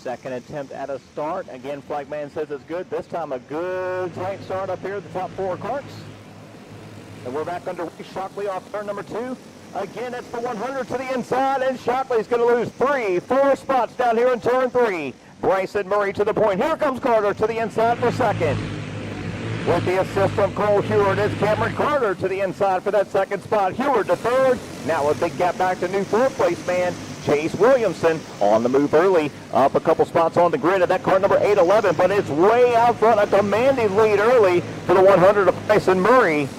Second attempt at a start. Again, flagman says it's good. This time a good tight start up here at the top four carts. And we're back underway. Shockley off turn number 2. Again, it's the 100 to the inside, and Shockley's going to lose 4 spots down here in turn 3. Bryson Murray to the point. Here comes Carter to the inside for second. With the assist from Cole Heward, it's Cameron Carter to the inside for that second spot. Heward to third. Now a big gap back to new fourth place man, Chase Williamson, on the move early. Up a couple spots on the grid at that car number 811, but it's way out front. A commanding lead early for the 100 of Bryson Murray.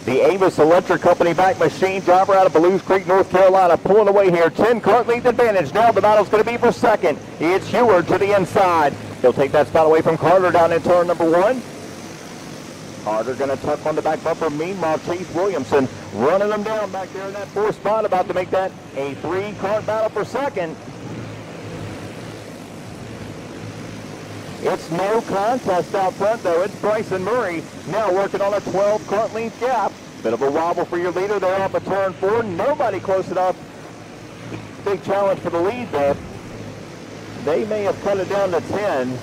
The Avis Electric Company back machine driver out of Belews Creek, North Carolina, pulling away here. 10-cart lead advantage. Now the battle's going to be for second. It's Heward to the inside. He'll take that spot away from Carter down in turn number 1. Carter going to tuck on the back bumper. Meanwhile, Chase Williamson running them down back there in that 4th spot, about to make that a 3-cart battle for second. It's no contest out front, though. It's Bryson Murray now working on a 12-cart length gap. Bit of a wobble for your leader there off of turn 4. Nobody close enough. Big challenge for the lead there. They may have cut it down to 10.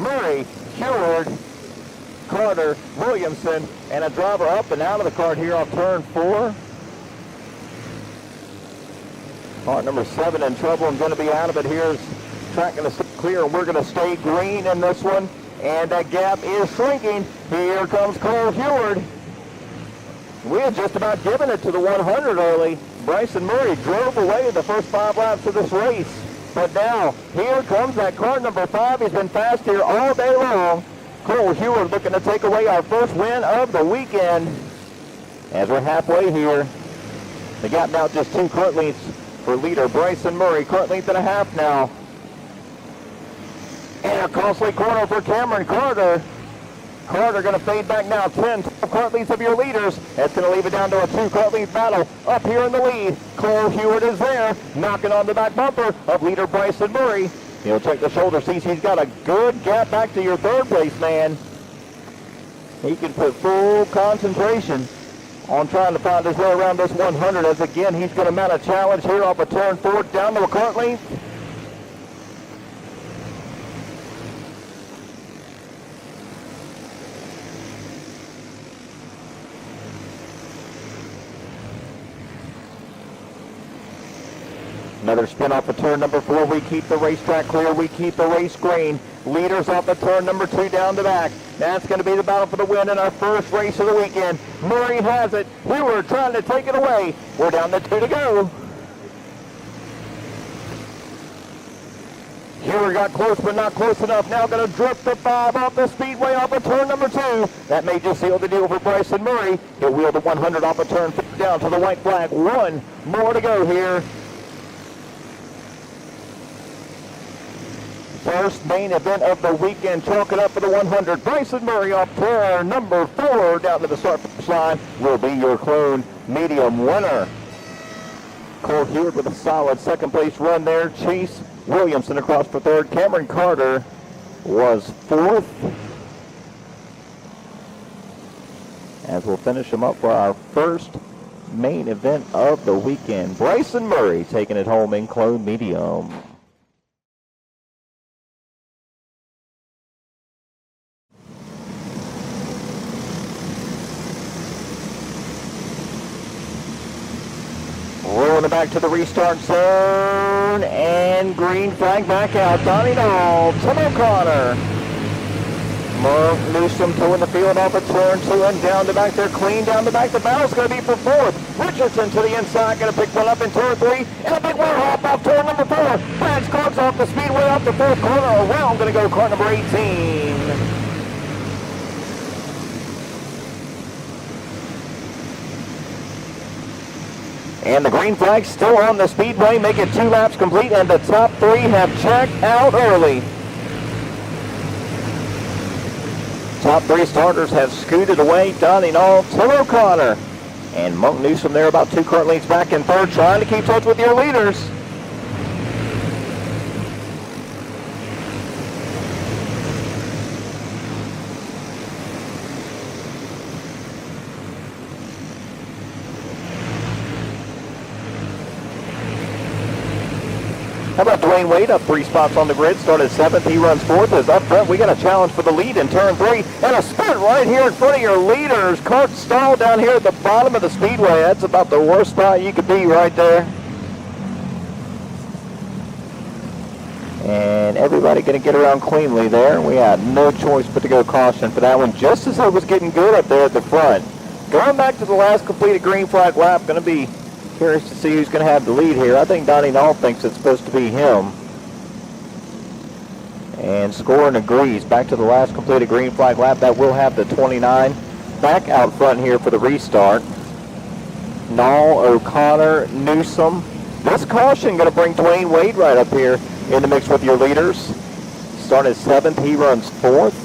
Murray, Heward, Carter, Williamson, and a driver up and out of the cart here off turn 4. Cart number 7 in trouble and going to be out of it here. Track going to stay clear, and we're going to stay green in this one. And that gap is shrinking. Here comes Cole Heward. We had just about given it to the 100 early. Bryson Murray drove away the first 5 laps of this race. But now, here comes that car number 5. He's been fast here all day long. Cole Heward looking to take away our first win of the weekend. As we're halfway here, the gap now just 2 cart lengths for leader Bryson Murray. Cart length and a half now. And a costly corner for Cameron Carter. Carter going to fade back now. 10 cart lengths of your leaders. That's going to leave it down to a 2-cart length battle. Up here in the lead, Cole Heward is there, knocking on the back bumper of leader Bryson Murray. He'll check the shoulder, sees he's got a good gap back to your 3rd place man. He can put full concentration on trying to find his way around this 100, as again he's going to mount a challenge here off of turn 4 down to a cart length. Another spin off of turn number 4. We keep the racetrack clear. We keep the race green. Leaders off of turn number 2 down the back. That's going to be the battle for the win in our first race of the weekend. Murray has it. Heward trying to take it away. We're down to 2 to go. Heward got close, but not close enough. Now going to drip the 5 off the speedway off of turn number 2. That may just seal the deal for Bryson Murray. He'll wheel the 100 off of turn 4 down to the white flag. 1 more to go here. First main event of the weekend, chalk it up for the 100. Bryson Murray off turn number 4 down to the start line will be your clone medium winner. Cole Heward with a solid 2nd place run there. Chase Williamson across for 3rd. Cameron Carter was 4th. As we'll finish him up for our first main event of the weekend. Bryson Murray taking it home in clone medium. Rolling it back to the restart zone, and green flag back out. Donnie Dahl, Tim O'Connor. Monk Newsom towing the field off of turn 2 and down the back there, clean down the back. The battle's going to be for 4th. Richardson to the inside, going to pick one up in turn 3, and a big one hop off turn number 4. Brad Scruggs off the speedway off the 4th corner. Around going to go car number 18. And the green flag still on the speedway, making 2 laps complete, and the top 3 have checked out early. Top 3 starters have scooted away. Donnie Dahl, Tim O'Connor, and Monk Newsom there about 2 cart lengths back in 3rd, trying to keep touch with your leaders. How about Dwayne Wade up 3 spots on the grid? Started 7th. He runs 4th. As up front, we got a challenge for the lead in turn 3. And a spin right here in front of your leaders. Kart stalled down here at the bottom of the speedway. That's about the worst spot you could be right there. And everybody going to get around cleanly there. We had no choice but to go caution for that one, just as it was getting good up there at the front. Going back to the last completed green flag lap, going to be curious to see who's going to have the lead here. I think Donnie Nall thinks it's supposed to be him. And scoring agrees. Back to the last completed green flag lap. That will have the 29 back out front here for the restart. Nall, O'Connor, Newsom. This caution going to bring Dwayne Wade right up here in the mix with your leaders. Started 7th. He runs 4th.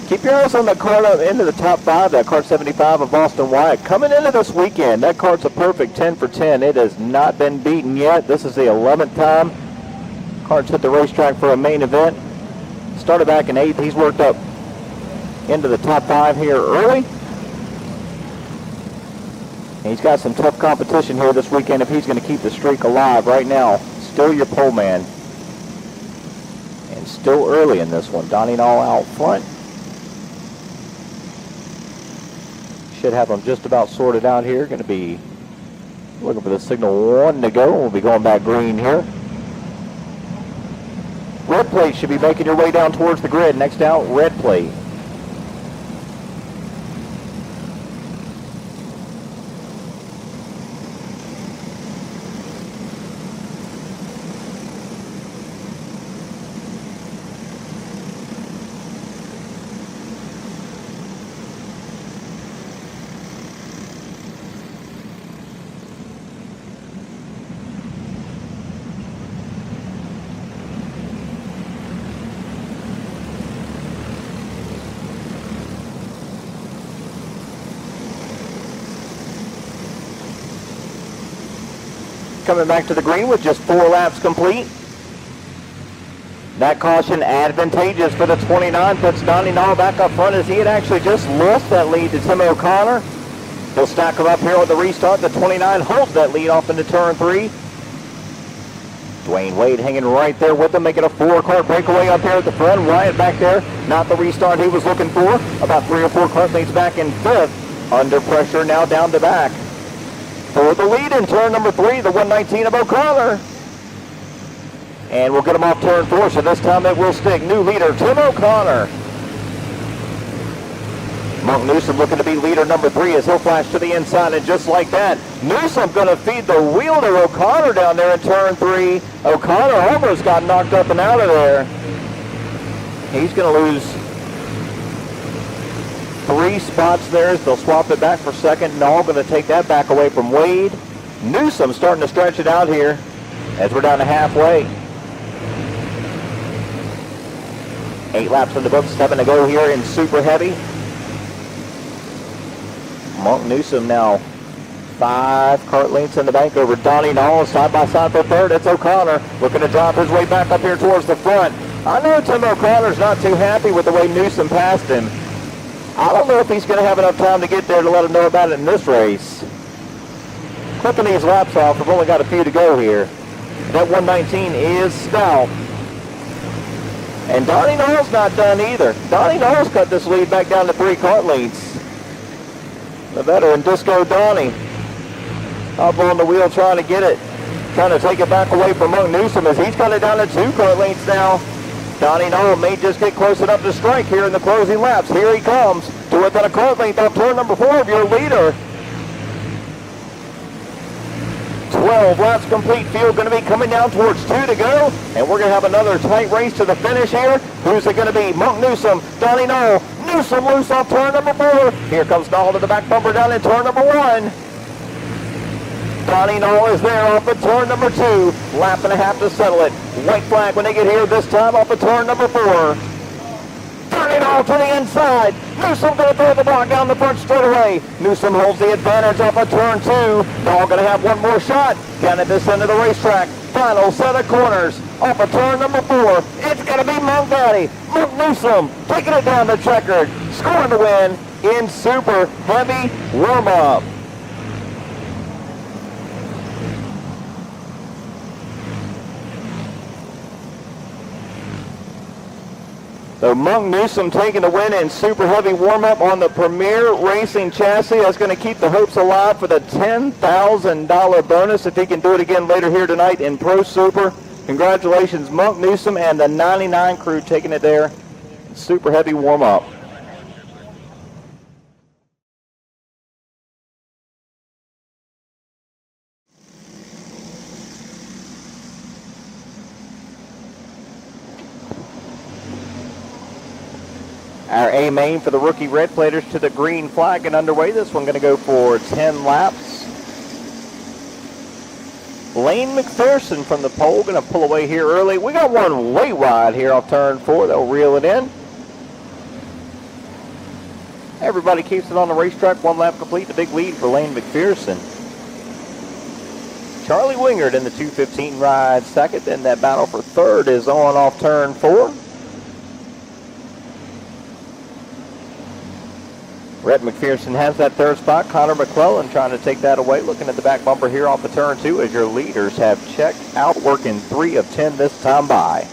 Keep your eyes on that cart up into the top 5, that cart 75 of Boston Wyatt. Coming into this weekend, that cart's a perfect 10 for 10. It has not been beaten yet. This is the 11th time cart's hit the racetrack for a main event. Started back in 8th. He's worked up into the top 5 here early. And he's got some tough competition here this weekend if he's going to keep the streak alive. Right now, still your pole man. And still early in this one. Donnie Nall out front. Should have them just about sorted out here. Going to be looking for the signal 1 to go. We'll be going back green here. Red plate should be making your way down towards the grid. Next out, red plate. Coming back to the green with just 4 laps complete. That caution advantageous for the 29. Puts Donnie Nall back up front as he had actually just lost that lead to Tim O'Connor. He'll stack him up here with the restart. The 29 holds that lead off into turn 3. Dwayne Wade hanging right there with him, making a 4-cart breakaway up here at the front. Wyatt back there, not the restart he was looking for. About 3 or 4 cart leads back in 5th. Under pressure now down to back. For the lead in turn number 3, the 119 of O'Connor. And we'll get him off turn 4, so this time it will stick. New leader, Tim O'Connor. Monk Newsom looking to be leader number 3 as he'll flash to the inside, and just like that, Newsom going to feed the wheel to O'Connor down there in turn 3. O'Connor almost got knocked up and out of there. He's going to lose 3 spots there as they'll swap it back for second. Nall going to take that back away from Wade. Newsom starting to stretch it out here as we're down to halfway. 8 laps in the books, 7 to go here in super heavy. Monk Newsom now 5 cart lengths in the bank over Donnie Nall. Side by side for third. It's O'Connor looking to drop his way back up here towards the front. I know Tim O'Connor's not too happy with the way Newsom passed him. I don't know if he's going to have enough time to get there to let him know about it in this race. Clipping these laps off, we've only got a few to go here. That 119 is stout. And Donnie Nall's not done either. Donnie Nall's cut this lead back down to 3 cart lengths. The veteran Disco Donnie up on the wheel trying to get it. Trying to take it back away from Monk Newsom as he's cut it down to 2 cart lengths now. Donnie Nall may just get close enough to strike here in the closing laps. Here he comes to within a cart length off turn number 4 of your leader. 12 laps complete. Field going to be coming down towards 2 to go. And we're going to have another tight race to the finish here. Who's it going to be? Monk Newsom, Donnie Nall. Newsom loose off turn number 4. Here comes Nall to the back bumper down in turn number 1. Donnie Nall is there off of turn number 2. Lap and a half to settle it. White flag when they get here, this time off of turn number 4. Donnie Nall to the inside. Newsom going to throw the block down the front straightaway. Newsom holds the advantage off of turn 2. Nall going to have one more shot down at this end of the racetrack. Final set of corners off of turn number 4. It's going to be Monk Daddy. Monk Newsom taking it down the checkered. Scoring the win in super heavy warm-up. So Monk Newsom taking the win in super heavy warm-up on the Premier Racing chassis. That's going to keep the hopes alive for the $10,000 bonus if he can do it again later here tonight in Pro Super. Congratulations, Monk Newsom and the 99 crew taking it there in super heavy warm-up. Our A main for the rookie red platers to the green flag and underway. This one going to go for 10 laps. Lane McPherson from the pole going to pull away here early. We got one way wide here off turn 4. They'll reel it in. Everybody keeps it on the racetrack. 1 lap complete. The big lead for Lane McPherson. Charlie Wingard in the 215 ride second. Then that battle for third is on off turn 4. Red McPherson has that third spot. Connor McClellan trying to take that away. Looking at the back bumper here off the turn 2 as your leaders have checked out, working 3 of 10 this time by.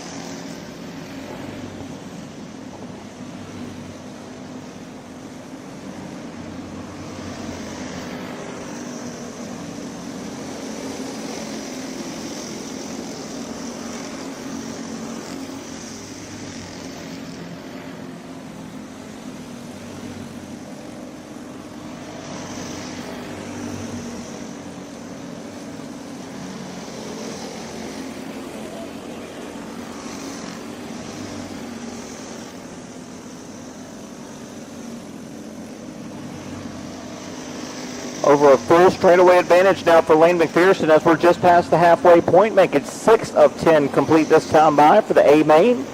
Over a full straightaway advantage now for Lane McPherson as we're just past the halfway point, making 6 of 10 complete this time by for the A main.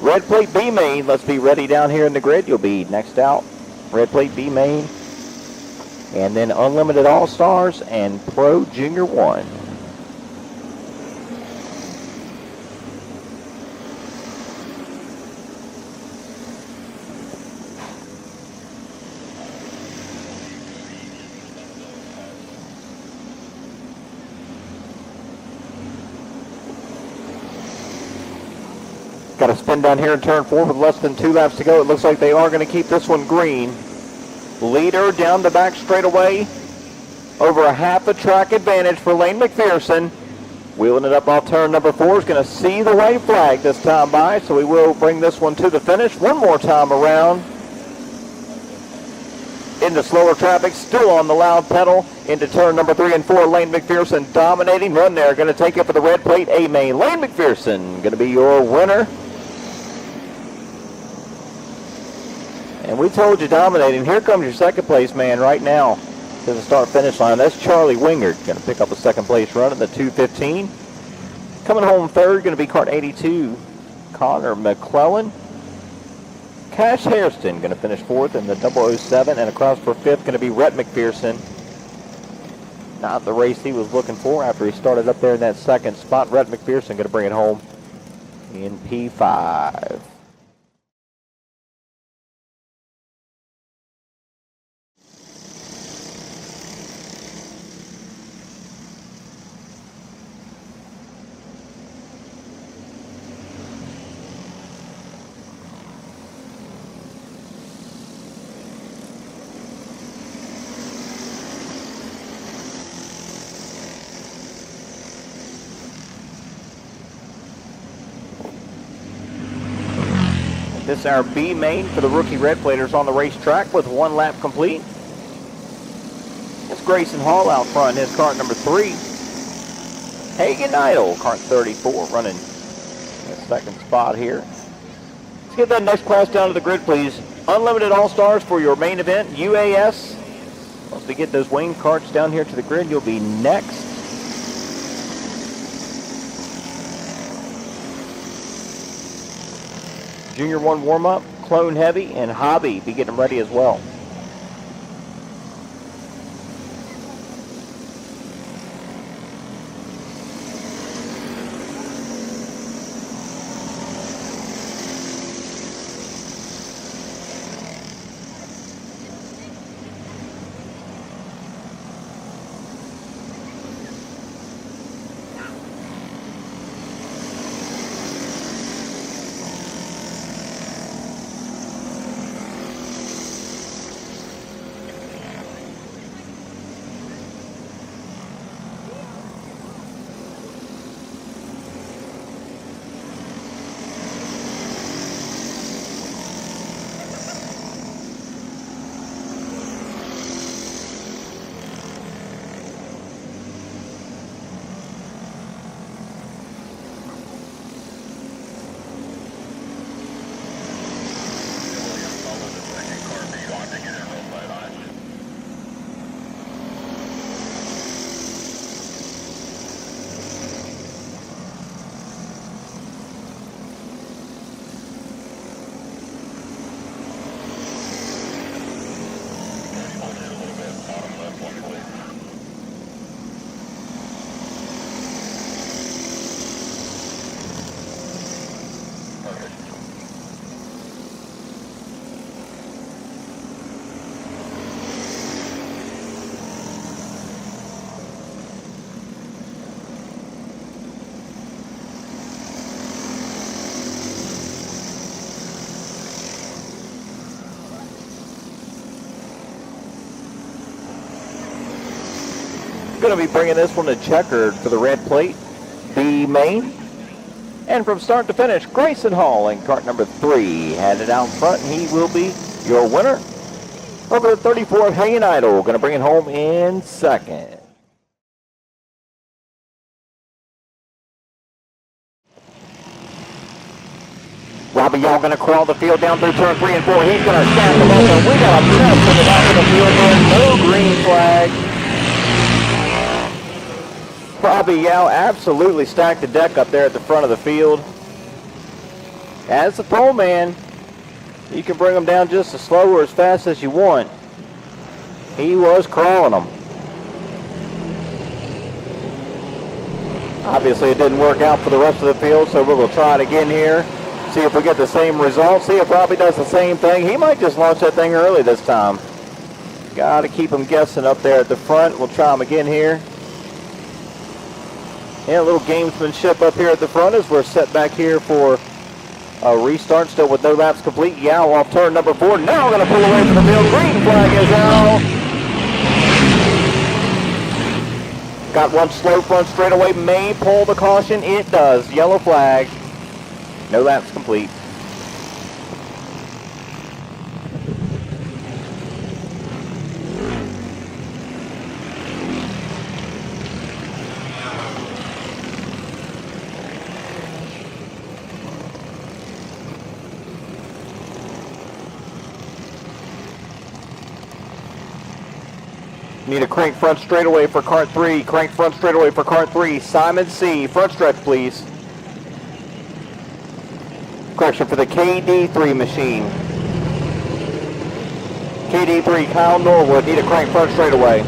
Red plate B main, let's be ready down here in the grid. You'll be next out. Red plate B main. And then Unlimited All-Stars and Pro Junior 1. Got to spin down here in turn 4 with less than 2 laps to go. It looks like they are going to keep this one green. Leader down the back straightaway. Over a half a track advantage for Lane McPherson. Wheeling it up off turn number 4 is going to see the white flag this time by, so we will bring this one to the finish. One more time around. Into slower traffic, still on the loud pedal. Into turn number 3 and 4, Lane McPherson dominating run there. Going to take it for the red plate A main. Lane McPherson going to be your winner. And we told you dominating. Here comes your second place man right now to the start finish line. That's Charlie Wingard. Going to pick up a second place run in the 215. Coming home third, going to be cart 82, Connor McClellan. Cash Hairston going to finish fourth in the 007, and across for fifth going to be Rhett McPherson. Not the race he was looking for after he started up there in that second spot. Rhett McPherson going to bring it home in P5. This is our B main for the rookie red platers on the racetrack with 1 lap complete. It's Grayson Hall out front in his cart number 3. Hagen Idle, cart 34, running the second spot here. Let's get that next class down to the grid, please. Unlimited All-Stars for your main event, UAS. Once we get those wing carts down here to the grid, you'll be next. Junior 1 warm-up, Clone Heavy, and Hobby be getting ready as well. going to be bringing this one to checkered for the red plate, B main. And from start to finish, Grayson Hall in cart number 3 had it out front, and he will be your winner. Over the 34 of Hanging Idol, going to bring it home in second. Robbie Young going to crawl the field down through turn 3 and 4. He's going to stack them up, and we got a mess in the back of the field here. No green flag. Robbie Yow absolutely stacked the deck up there at the front of the field. As the pole man, you can bring them down just as slow or as fast as you want. He was crawling them. Obviously it didn't work out for the rest of the field, so we'll try it again here. See if we get the same result. See if Robbie does the same thing. He might just launch that thing early this time. Got to keep him guessing up there at the front. We'll try him again here. Yeah, a little gamesmanship up here at the front as we're set back here for a restart, still with no laps complete. Yow off turn number 4. Now going to pull away from the field. Green flag is out. Got one slow front straightaway. May pull the caution. It does. Yellow flag. No laps complete. Need a crank front straightaway for cart 3. Crank front straightaway for cart 3. Simon C. Front stretch, please. Correction for the KD3 machine. KD3, Kyle Norwood. Need a crank front straightaway.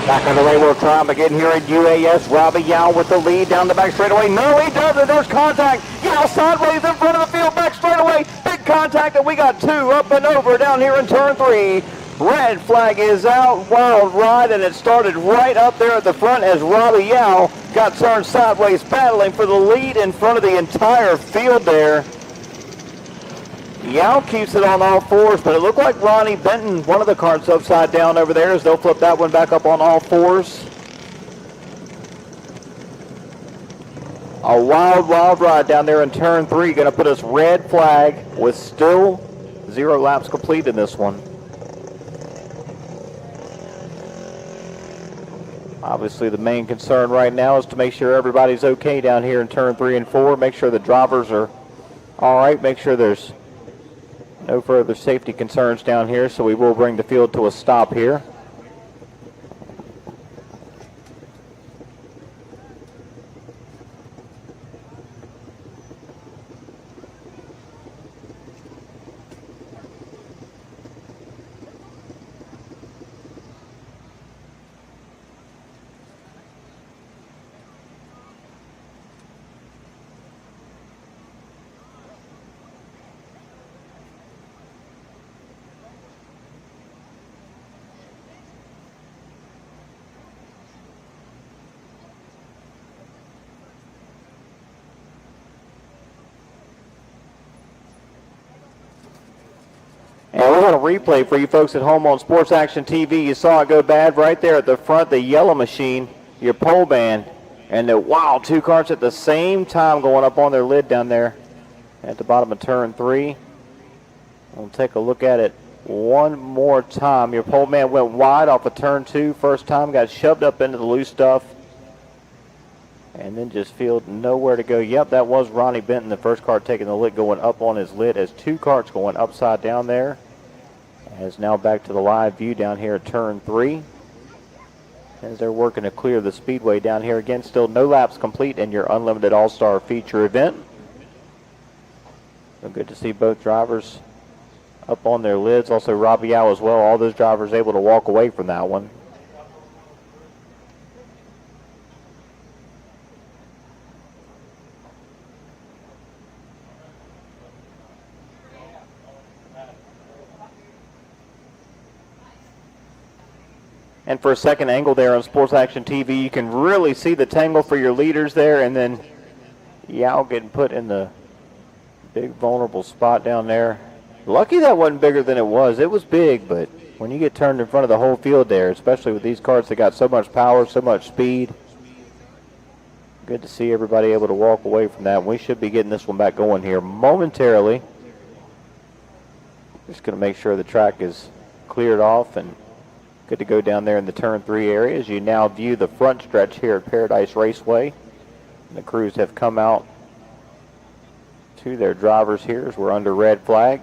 Back on the way, we'll try him again here at UAS. Robbie Yow with the lead down the back straightaway. No, he doesn't. There's contact. Yow sideways in front of the field, back straightaway. Big contact, and we got 2 up and over down here in turn 3. Red flag is out. Wild ride, and it started right up there at the front as Robbie Yow got turned sideways, battling for the lead in front of the entire field there. Yow keeps it on all 4s, but it looked like Ronnie Benton, one of the carts upside down over there, as they'll flip that one back up on all 4s. A wild ride down there in turn 3. Going to put us red flag with still 0 laps complete in this one. Obviously, the main concern right now is to make sure everybody's okay down here in turn 3 and 4. Make sure the drivers are all right. Make sure there's no further safety concerns down here, so we will bring the field to a stop here. And we're going to replay for you folks at home on Sports Action TV. You saw it go bad right there at the front, the yellow machine, your pole band. And wow, 2 carts at the same time going up on their lid down there at the bottom of turn 3. We'll take a look at it one more time. Your pole man went wide off of turn 2 first time, got shoved up into the loose stuff, and then just feel nowhere to go. Yep, that was Ronnie Benton, the first cart taking the lid, going up on his lid as 2 carts going upside down there. As now back to the live view down here at turn 3. As they're working to clear the speedway down here. Again, still no laps complete in your Unlimited All-Star feature event. So good to see both drivers up on their lids. Also Robbie Howe as well. All those drivers able to walk away from that one. And for a second angle there on Sports Action TV, you can really see the tangle for your leaders there, and then Yao getting put in the big vulnerable spot down there. Lucky that wasn't bigger than it was. It was big, but when you get turned in front of the whole field there, especially with these carts that got so much power, so much speed, good to see everybody able to walk away from that. We should be getting this one back going here momentarily. Just going to make sure the track is cleared off and good to go down there in the turn 3 area as you now view the front stretch here at Paradise Raceway. And the crews have come out to their drivers here as we're under red flag.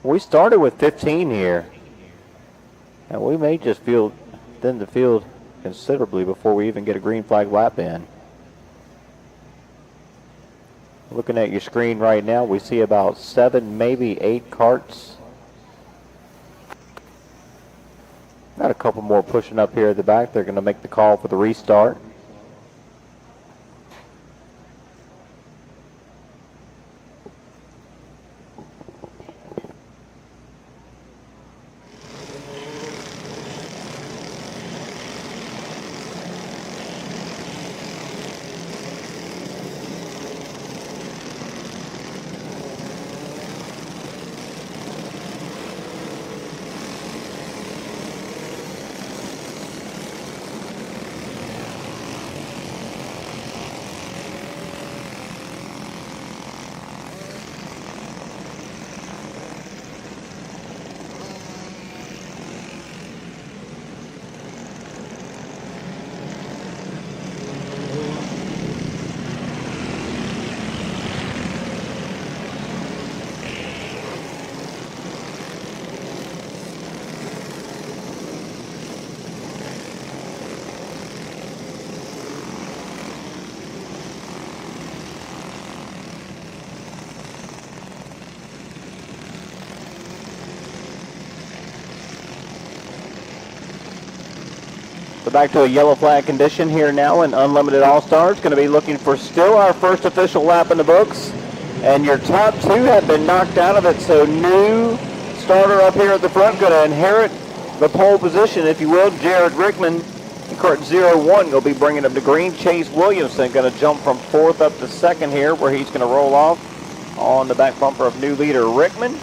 We started with 15 here, and we may just thin the field considerably before we even get a green flag lap in. Looking at your screen right now, we see about 7, maybe 8 carts. Got a couple more pushing up here at the back. They're going to make the call for the restart. So back to a yellow flag condition here now in Unlimited All-Stars. Going to be looking for still our first official lap in the books. And your top 2 have been knocked out of it. So new starter up here at the front going to inherit the pole position, if you will. Jared Rickman, cart 0-1, will be bringing him to green. Chase Williamson going to jump from 4th up to 2nd here, where he's going to roll off on the back bumper of new leader Rickman.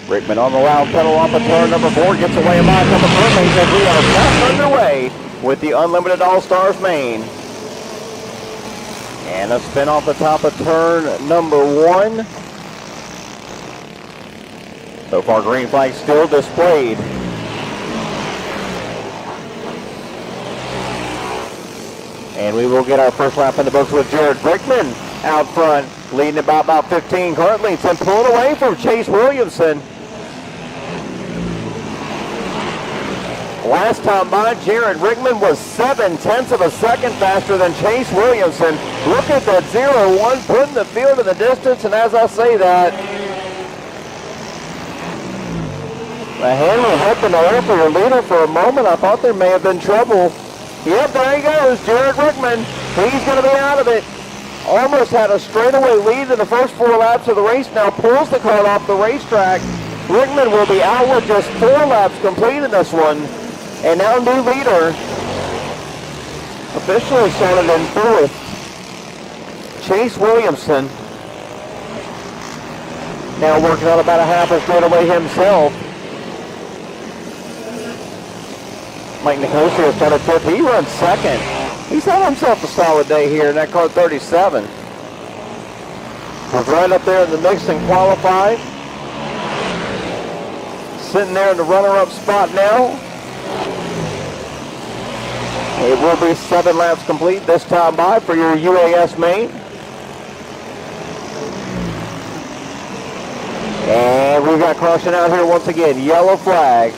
Rickman on the loud pedal off of turn number 4, gets away a mile from the front main as we are back underway with the Unlimited All-Stars main. And a spin off the top of turn number 1. So far, green flag still displayed. And we will get our first lap in the books with Jared Rickman out front, leading about 15 cart lengths and pulling away from Chase Williamson. Last time by, Jared Rickman was 0.7 of a second faster than Chase Williamson. Look at that 0-1, putting the field in the distance, and as I say that, the handler hoping to offer your leader for a moment. I thought there may have been trouble. Yep, there he goes, Jared Rickman. He's going to be out of it. Almost had a straightaway lead in the first 4 laps of the race. Now pulls the cart off the racetrack. Rickman will be out with just 4 laps complete in this one. And now new leader Officially started in fourth. Chase Williamson. Now working on about a half a straightaway himself. Mike Nicosia started fifth. He runs second. He's had himself a solid day here in that car 37. Was right up there in the mix and qualified. Sitting there in the runner-up spot now. It will be 7 laps complete this time by for your UAS main. And we've got caution out here once again. Yellow flag.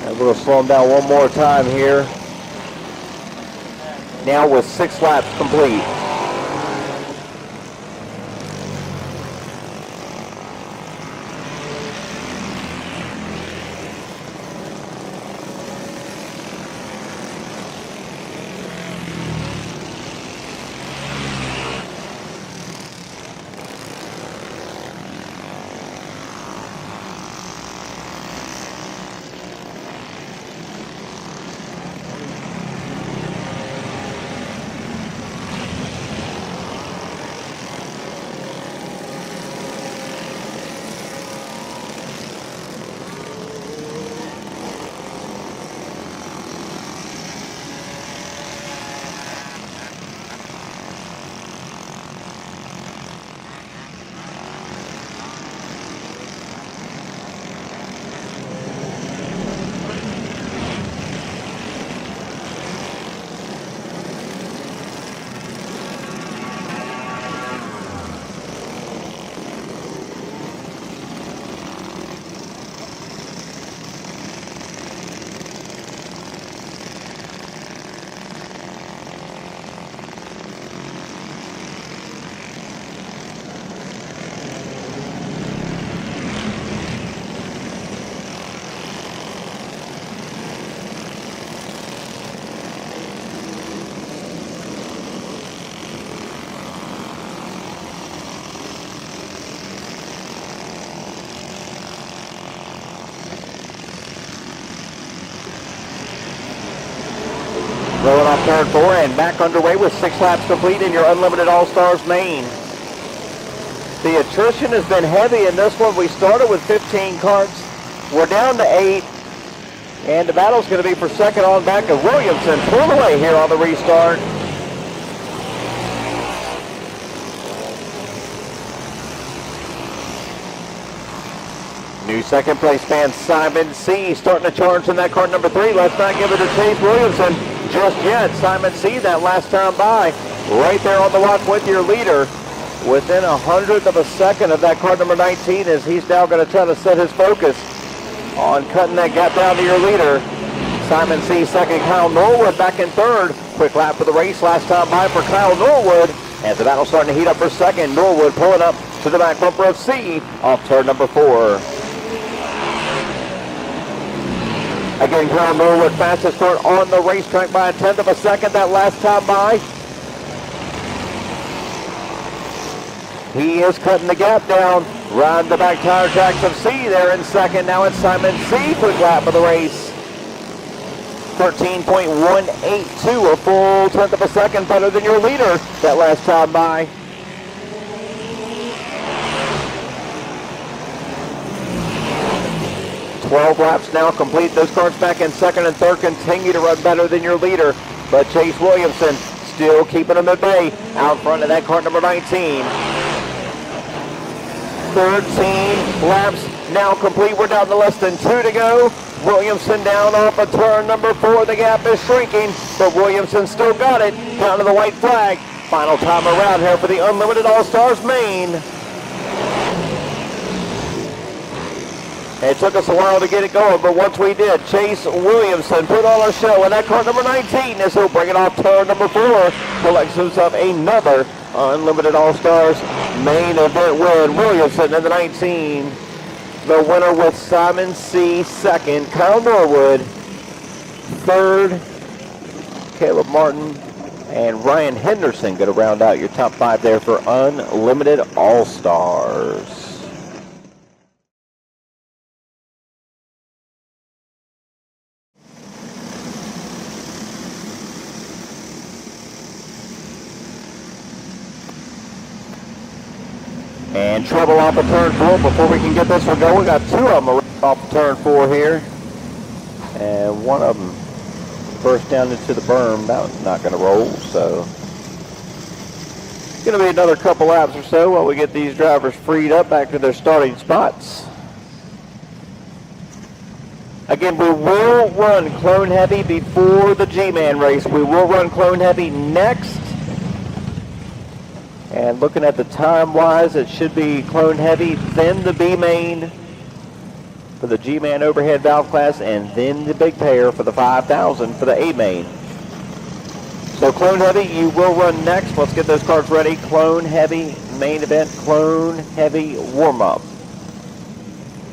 And we'll slow them down one more time here. Now with 6 laps complete. Rolling off turn 4 and back underway with 6 laps complete in your Unlimited All-Stars main. The attrition has been heavy in this one. We started with 15 carts. We're down to 8. And the battle's going to be for second on back of Williamson. Pulled away here on the restart. New second place man Simon C. starting to charge in that car number 3. Let's not give it to Chase Williamson just yet. Simon C. that last time by, right there on the walk with your leader. Within 100th of a second of that car number 19, as he's now going to try to set his focus on cutting that gap down to your leader. Simon C. second, Kyle Norwood back in third. Quick lap for the race last time by for Kyle Norwood. As the battle's starting to heat up for second, Norwood pulling up to the back bumper of C off turn number 4. Again, Kyle Norwood fastest start on the racetrack by a 1/10 of a second that last time by. He is cutting the gap down. Round the back tire tracks of C there in second. Now it's Simon C. Quick lap of the race. 13.182, a full 1/10 of a second better than your leader that last time by. Twelve laps now complete. Those cars back in second and third continue to run better than your leader. But Chase Williamson still keeping them at bay out front of that car number 19. 13 laps now complete. We're down to less than 2 to go. Williamson down off of turn number 4. The gap is shrinking, but Williamson still got it. Down to the white flag. Final time around here for the Unlimited All-Stars main. It took us a while to get it going, but once we did, Chase Williamson put on a show, and that car number 19 is he'll bring it off turn number 4. Collects himself another Unlimited All-Stars main event win. Williamson in the 19. The winner with Simon C. second, Kyle Norwood third, Caleb Martin, and Ryan Henderson going to round out your top 5 there for Unlimited All-Stars. And trouble off of turn 4. Before we can get this one going, we got 2 of them off of turn 4 here. And one of them burst down into the berm. That one's not going to roll, so it's going to be another couple laps or so while we get these drivers freed up back to their starting spots. Again, we will run Clone Heavy before the G-Man race. We will run Clone Heavy next. And looking at the time-wise, it should be Clone Heavy, then the B-Main for the G-Man overhead valve class, and then the big pair for the 5,000 for the A-Main. So Clone Heavy, you will run next. Let's get those cars ready. Clone Heavy, main event, Clone Heavy warm-up.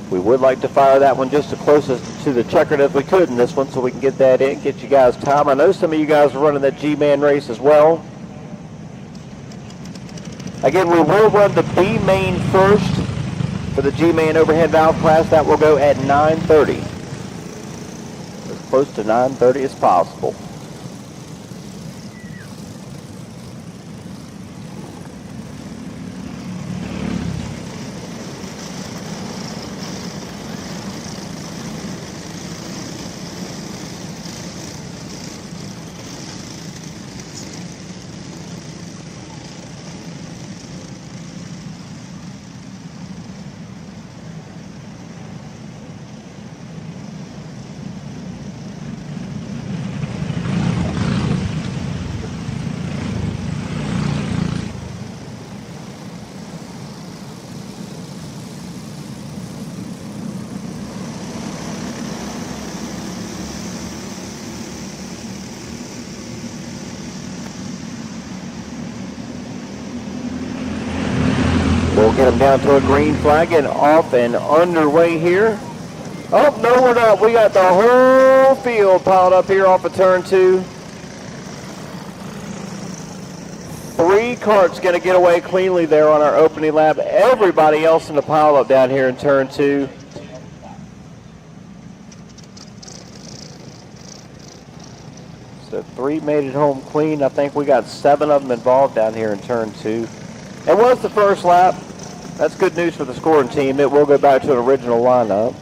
We would like to fire that one just as closest to the checkered as we could in this one so we can get that in, get you guys time. I know some of you guys are running that G-Man race as well. Again, we will run the B-Main first for the G-Man overhead valve class. That will go at 9:30. As close to 9:30 as possible. We'll get them down to a green flag and off and underway here. Oh, no, we're not. We got the whole field piled up here off of turn 2. 3 carts going to get away cleanly there on our opening lap. Everybody else in the pile up down here in turn 2. So 3 made it home clean. I think we got 7 of them involved down here in turn 2. It was the first lap. That's good news for the scoring team. It will go back to an original lineup.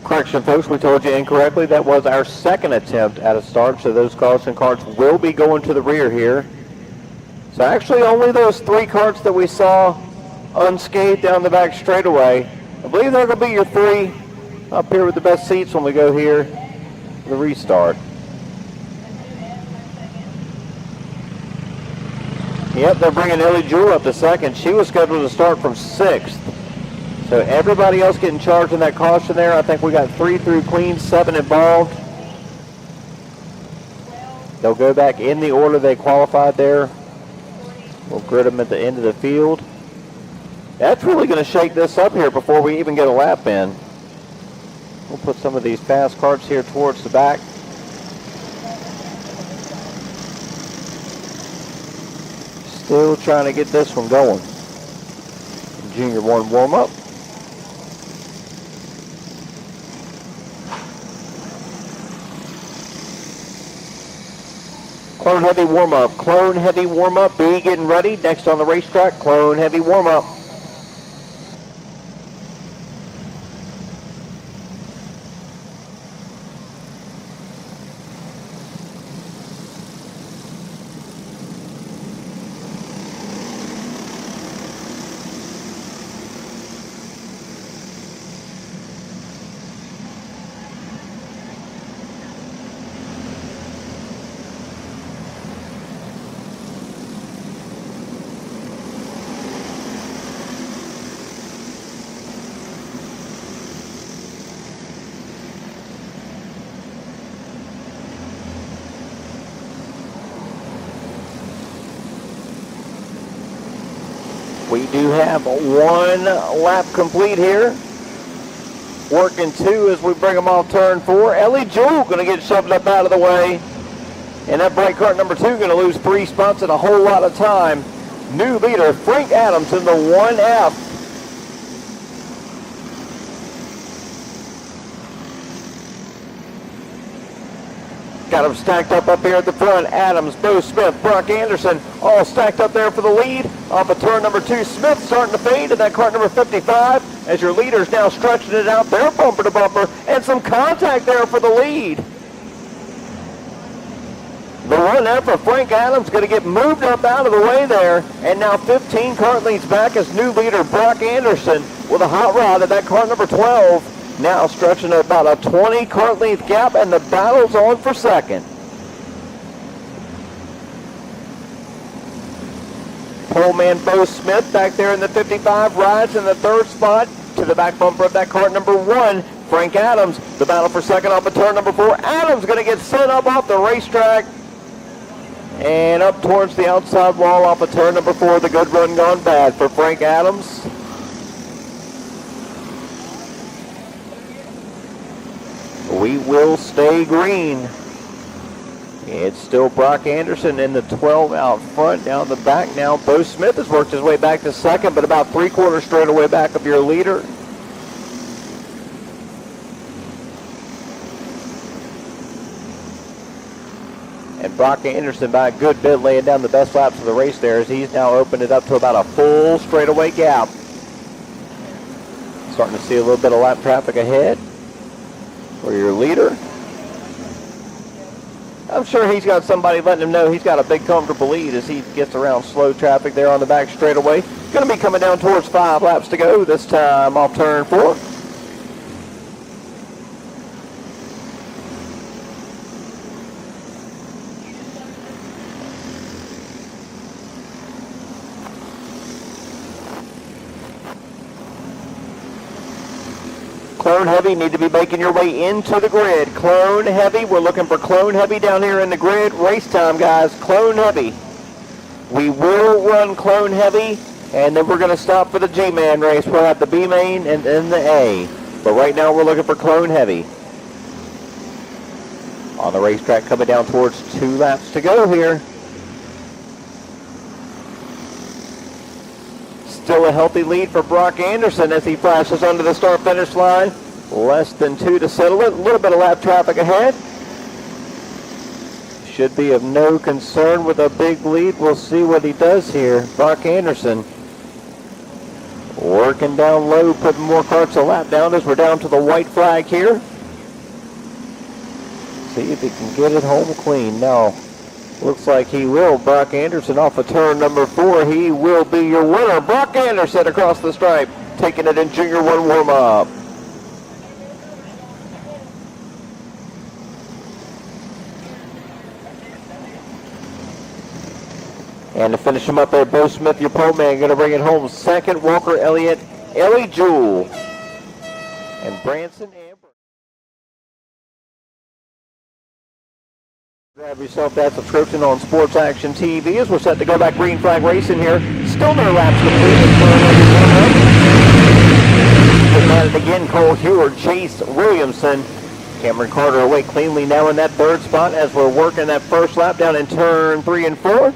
Correction, folks, we told you incorrectly. That was our second attempt at a start, so those caution carts will be going to the rear here. So actually only those 3 carts that we saw unscathed down the back straightaway, I believe they're going to be your 3 up here with the best seats when we go here for the restart. Yep, they're bringing Ellie Jewell up to second. She was scheduled to start from 6th. So everybody else getting charged in that caution there. I think we got 3 through clean, 7 involved. They'll go back in the order they qualified there. We'll grid them at the end of the field. That's really going to shake this up here before we even get a lap in. We'll put some of these fast carts here towards the back. Still trying to get this one going. Junior 1 warm-up. Clone Heavy warm-up. Clone Heavy warm-up. B getting ready. Next on the racetrack, Clone Heavy warm-up. We do have one lap complete here. Working two as we bring them off turn 4. Ellie Jewell going to get shoved up out of the way. And that brake car number 2 going to lose 3 spots and a whole lot of time. New leader Frank Adams in the 1F. Got them stacked up here at the front. Adams, Bo Smith, Brock Anderson, all stacked up there for the lead. Off of turn number 2, Smith starting to fade in that car number 55 as your leaders now stretching it out there bumper to bumper, and some contact there for the lead. The 1F of Frank Adams going to get moved up out of the way there, and now 15 kart lengths back as new leader Brock Anderson with a hot rod at that car number 12. Now stretching about a 20 kart length gap, and the battle's on for second. Poleman Bo Smith back there in the 55 rides in the 3rd spot to the back bumper of that kart number 1. Frank Adams, the battle for second off of turn number 4. Adams going to get sent up off the racetrack and up towards the outside wall off of turn number 4. The good run gone bad for Frank Adams. We will stay green. It's still Brock Anderson in the 12 out front. Down the back now, Bo Smith has worked his way back to second, but about 3/4 straight away back of your leader. And Brock Anderson by a good bit laying down the best laps of the race there as he's now opened it up to about a full straightaway gap. Starting to see a little bit of lap traffic ahead for your leader. I'm sure he's got somebody letting him know he's got a big comfortable lead as he gets around slow traffic there on the back straightaway. Going to be coming down towards 5 laps to go this time off turn 4. Clone Heavy need to be making your way into the grid. Clone Heavy, we're looking for Clone Heavy down here in the grid. Race time, guys. Clone Heavy. We will run Clone Heavy, and then we're going to stop for the G-Man race. We'll have the B-Main and then the A. But right now we're looking for Clone Heavy. On the racetrack coming down towards 2 laps to go here. Still a healthy lead for Brock Anderson as he flashes under the start-finish line. Less than 2 to settle it. A little bit of lap traffic ahead. Should be of no concern with a big lead. We'll see what he does here. Brock Anderson working down low, putting more karts a lap down as we're down to the white flag here. See if he can get it home clean. No. Looks like he will. Brock Anderson off of turn number 4. He will be your winner. Brock Anderson across the stripe, taking it in Junior 1 warm-up. And to finish him up there, Bo Smith, your pole man, going to bring it home second. Walker Elliott, Ellie Jewell, and Branson Amber. Grab yourself that subscription on Sports Action TV as we're set to go back green flag racing here. Still no laps completed. At it again, Cole Heward, Chase Williamson. Cameron Carter away cleanly now in that 3rd spot as we're working that first lap down in turn 3 and 4.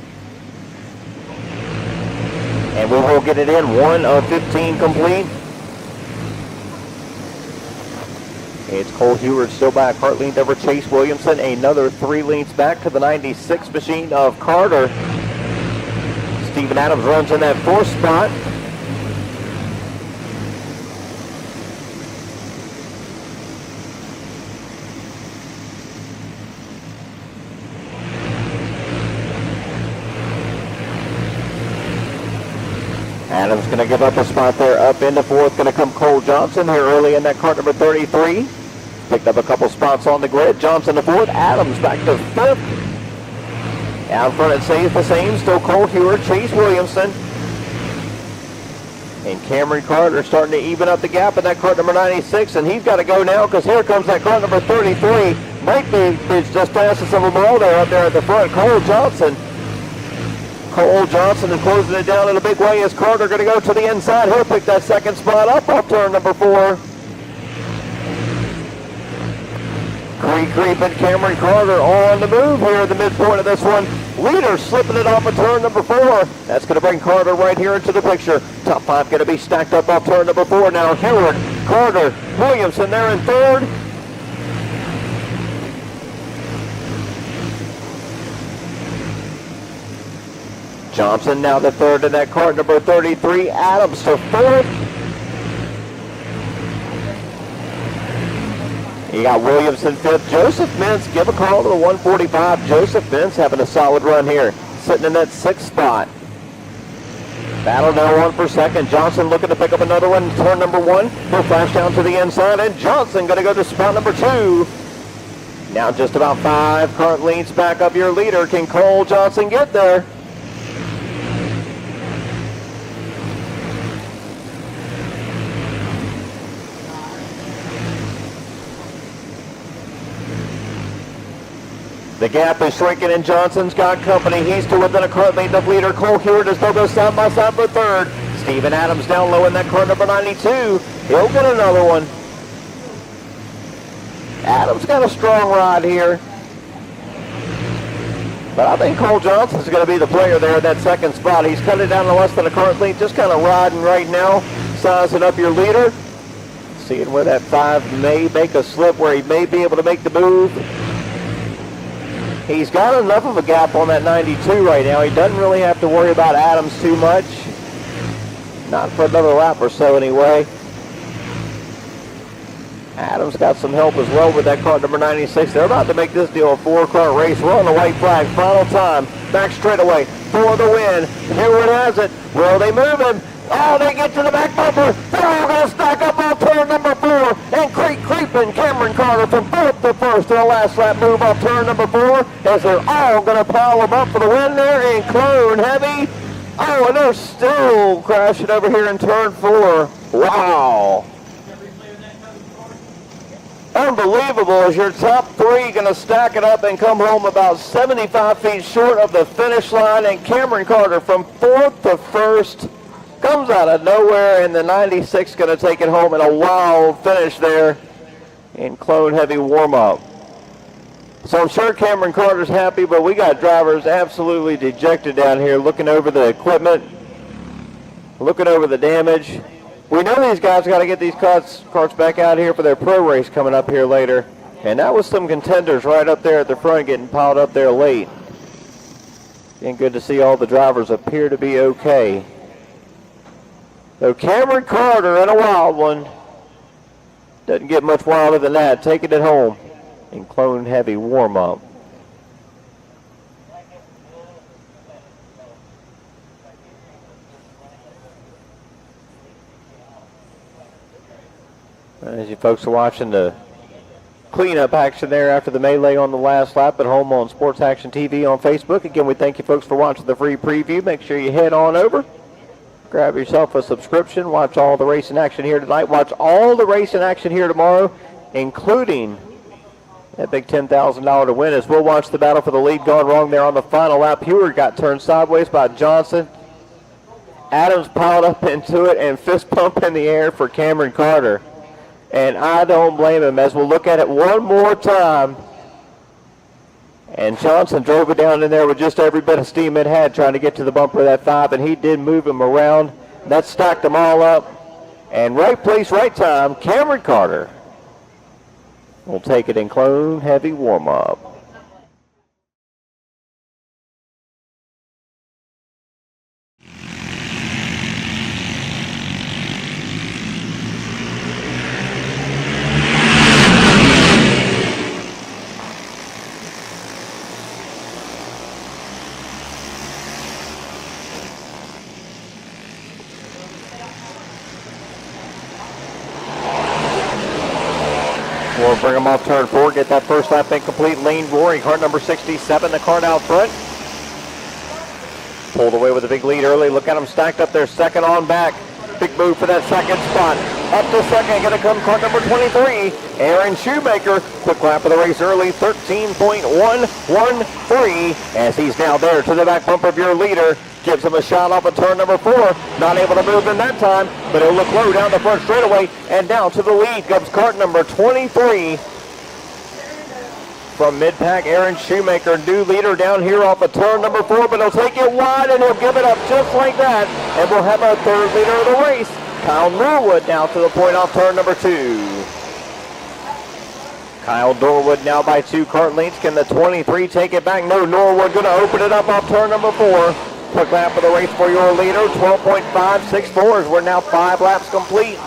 And we will get it in. 1 of 15 complete. It's Cole Heward still back, kart length over Chase Williamson, another 3 lengths back to the 96 machine of Carter. Steven Adams runs in that 4th spot. Adams going to give up a spot there, up into 4th. Going to come Cole Johnson here early in that kart number 33. Picked up a couple spots on the grid. Johnson to 4th. Adams back to 5th. Out front it stays the same. Still Cole Heward, Chase Williamson. And Cameron Carter starting to even up the gap in that kart number 96. And he's got to go now because here comes that kart number 33. Might be just fastest of them all there up there at the front. Cole Johnson Cole Johnson is closing it down in a big way as Carter going to go to the inside. He'll pick that second spot up off turn number 4. Creeping Cameron Carter on the move here at the midpoint of this one. Leader slipping it off of turn number 4. That's going to bring Carter right here into the picture. Top 5 going to be stacked up off turn number 4 now. Heward, Carter, Williamson there in third. Johnson now the third in that car, number 33. Adams to fourth. You got Williamson fifth. Joseph Mintz, give a call to the 145. Joseph Mintz having a solid run here, sitting in that 6th spot. Battle now on for second. Johnson looking to pick up another one. Turn number 1. He'll flash down to the inside, and Johnson going to go to spot number 2. Now just about 5 car lengths back up your leader. Can Cole Johnson get there? The gap is shrinking and Johnson's got company. He's to within a car length of leader. Cole Heward is still go side by side for third. Steven Adams down low in that car number 92. He'll get another one. Adams got a strong ride here. But I think Cole Johnson's going to be the player there at that second spot. He's cut it down to less than a car length. Just kind of riding right now. Sizing up your leader. Seeing where that 5 may make a slip, where he may be able to make the move. He's got enough of a gap on that 92 right now. He doesn't really have to worry about Adams too much. Not for another lap or so anyway. Adams got some help as well with that car number 96. They're about to make this deal a 4-car race. We're on the white flag. Final time. Back straightaway for the win. Heward has it. Will they move him? Oh, they get to the back bumper. They're all going to stack up on turn number 4. And creeping Cameron Carter from 4th to 1st to the last lap move off turn number 4. As they're all going to pile them up for the win there in Clone Heavy. Oh, and they're still crashing over here in turn 4. Wow. Unbelievable, as your top 3 going to stack it up and come home about 75 feet short of the finish line. And Cameron Carter from 4th to 1st comes out of nowhere, and the 96 going to take it home in a wild finish there in Clone Heavy warm-up. So I'm sure Cameron Carter's happy, but we got drivers absolutely dejected down here looking over the equipment, looking over the damage. We know these guys got to get these carts back out here for their pro race coming up here later. And that was some contenders right up there at the front getting piled up there late. And good to see all the drivers appear to be okay. So Cameron Carter in a wild one. Doesn't get much wilder than that. Taking it home in Clone Heavy warm-up. As you folks are watching the cleanup action there after the melee on the last lap at home on Sports Action TV on Facebook. Again, we thank you folks for watching the free preview. Make sure you head on over. Grab yourself a subscription. Watch all the racing action here tonight. Watch all the racing action here tomorrow, including that big $10,000 to win, as we'll watch the battle for the lead gone wrong there on the final lap. Heward got turned sideways by Johnson. Adams piled up into it and fist pump in the air for Cameron Carter. And I don't blame him, as we'll look at it one more time. And Johnson drove it down in there with just every bit of steam it had trying to get to the bumper of that 5, and he did move him around. That stacked them all up. And right place, right time, Cameron Carter will take it in Clone Heavy warm-up. We'll bring them off turn 4, get that first lap incomplete. Lane roaring, car number 67, the car out front. Pulled away with a big lead early. Look at them stacked up there, second on back. Big move for that second spot. Up to second, going to come car number 23, Aaron Shoemaker. Quick lap of the race early, 13.113, as he's now there to the back bumper of your leader. Gives him a shot off of turn number 4. Not able to move in that time, but he'll look low down the front straightaway. And down to the lead comes kart number 23. From mid-pack, Aaron Shoemaker, new leader down here off of turn number 4, but he'll take it wide and he'll give it up just like that. And we'll have our third leader of the race, Kyle Norwood, now to the point off turn number 2. Kyle Norwood now by 2 kart lengths. Can the 23 take it back? No, Norwood going to open it up off turn number 4. Quick lap of the race for your leader, 12.564 as we're now 5 laps complete.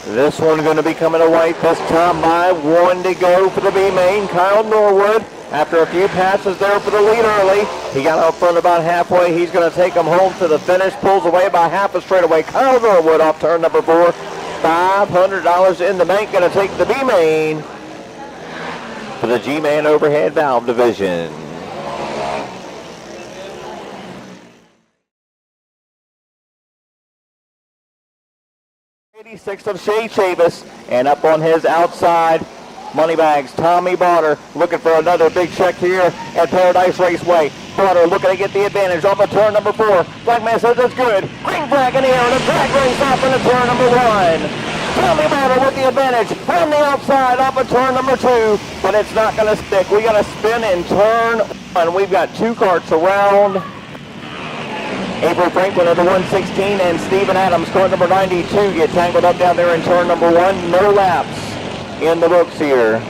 This one going to be coming to white this time by 1 to go for the B main. Kyle Norwood, after a few passes there for the lead early, he got out front about halfway. He's going to take him home to the finish, pulls away by half a straightaway. Kyle Norwood off turn number 4, $500 in the bank, going to take the B main for the G-Man overhead valve division. 86 of Shea Chavis, and up on his outside moneybags, Tommy Bonner looking for another big check here at Paradise Raceway. Bonner looking to get the advantage off of turn number 4. Black man says it's good. Green flag in the air, and a drag race off into turn number 1. Tommy Bonner with the advantage on the outside off of turn number 2, but it's not going to stick. We got to spin in turn 1. We've got 2 karts around. Avery Franklin of the 116 and Steven Adams, kart number 92, get tangled up down there in turn number 1. No laps in the books here.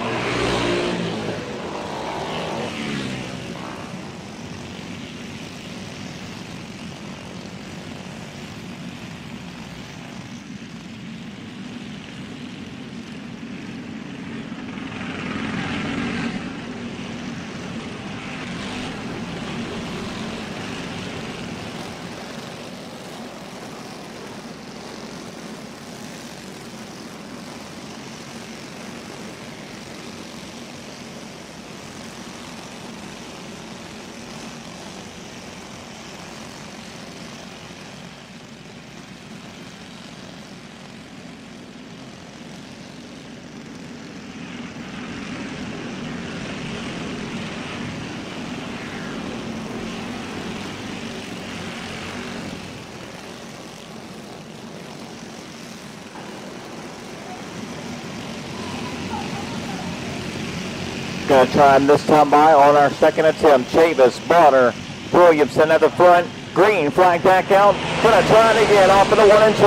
Going to try him this time by on our second attempt. Chavis, Bonner, Williamson at the front. Green flag back out. Going to try it again off of the 1 and 2.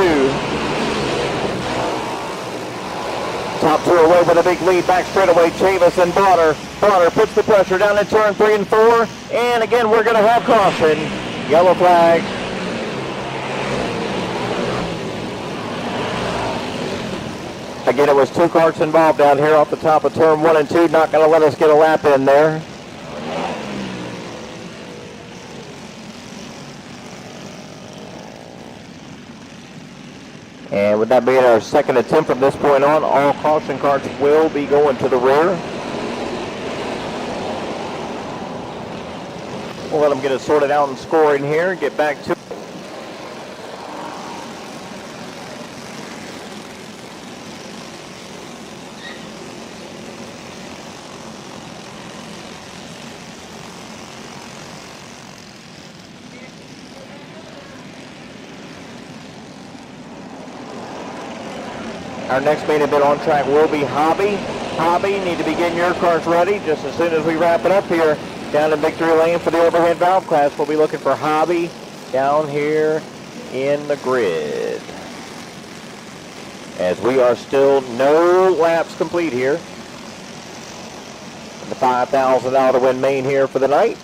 Top 2 away with a big lead. Back straightaway, Chavis and Bonner. Bonner puts the pressure down in turn 3 and 4. And again, we're going to have caution. Yellow flag. Again, it was 2 karts involved down here off the top of turn 1 and 2. Not going to let us get a lap in there. And with that being our second attempt from this point on, all caution karts will be going to the rear. We'll let them get it sorted out and scoring here and get back to it. Our next main event on track will be Hobby. Hobby, need to be getting your cars ready just as soon as we wrap it up here down in Victory Lane for the overhead valve class. We'll be looking for Hobby down here in the grid. As we are still no laps complete here. The $5,000 to win main here for the night.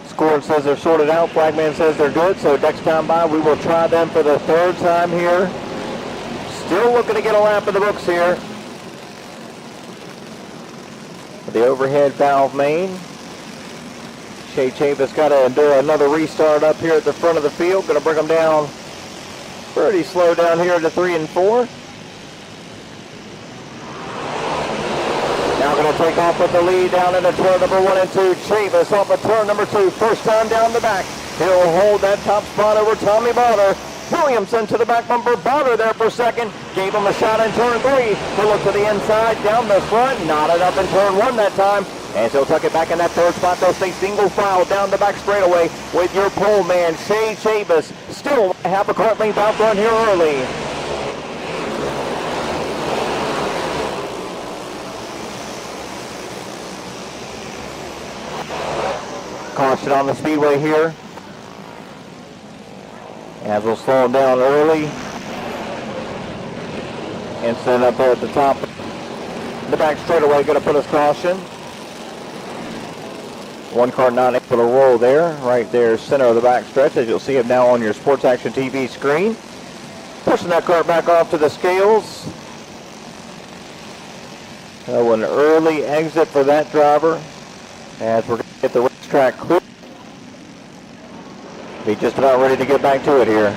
Scoring card says they're sorted out. Flagman says they're good. So next time by, we will try them for the third time here. Still looking to get a lap in the books here. The overhead valve main. Shea Chavis got to do another restart up here at the front of the field. Going to bring them down pretty slow down here to 3 and 4. Now going to take off with the lead down into turn number 1 and 2. Chavis off of turn number 2. First time down the back. He'll hold that top spot over Tommy Bonner. Williamson to the back bumper. Bonner there for second. Gave him a shot in turn 3. He'll look to the inside, down the front. Knotted up in turn 1 that time. And he'll tuck it back in that third spot. They'll stay single file down the back straightaway with your pole man, Shea Chavis. Still half a kart length out front here early. Caution on the speedway here. As we'll slow him down early. And stand up there at the top. The back straightaway going to put us caution. One car not able to roll there. Right there, center of the back stretch, as you'll see it now on your Sports Action TV screen. Pushing that cart back off to the scales. So an early exit for that driver. As we're going to get the racetrack clear. Be just about ready to get back to it here.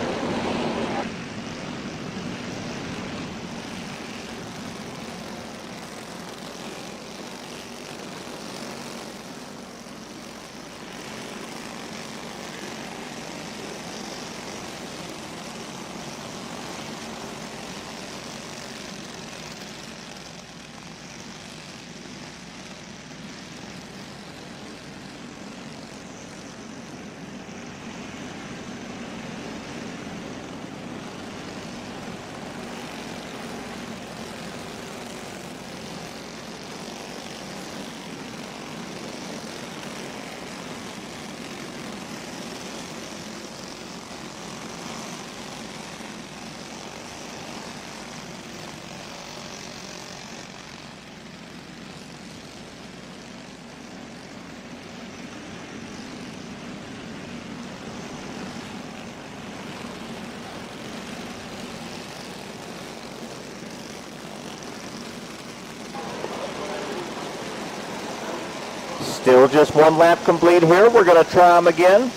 Still just one lap complete here. We're going to try them again.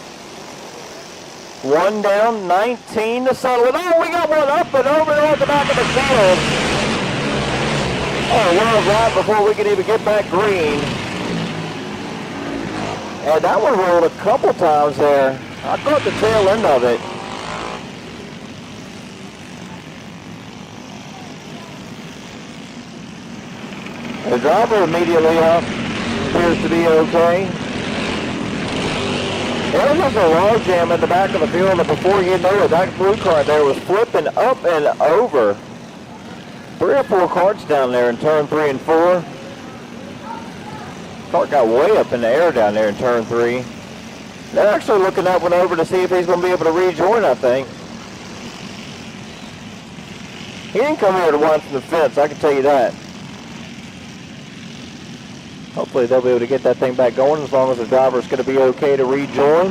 One down, 19 to settle it. Oh, we got one up and over at the back of the field. Oh, well, right before we could even get back green. And that one rolled a couple times there. I caught the tail end of it. The driver immediately up. Appears to be okay. There was a log jam at the back of the field, and before you know it, that blue car there was flipping up and over. 3 or 4 carts down there in turn 3 and 4. Cart got way up in the air down there in turn 3. They're actually looking that one over to see if he's going to be able to rejoin, I think. He didn't come here to watch the fence, I can tell you that. Hopefully they'll be able to get that thing back going as long as the driver's going to be okay to rejoin.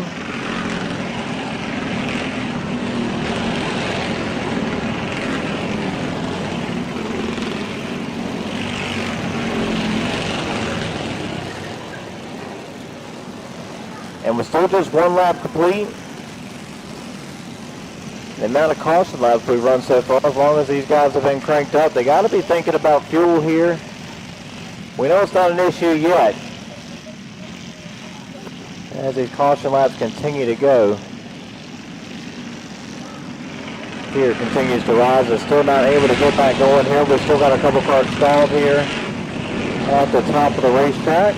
And we're still just one lap complete. The amount of caution laps we've run so far, as long as these guys have been cranked up, they got to be thinking about fuel here. We know it's not an issue yet. As these caution laps continue to go. Here continues to rise. They're still not able to get back going here. We've still got a couple cars stalled here at the top of the racetrack.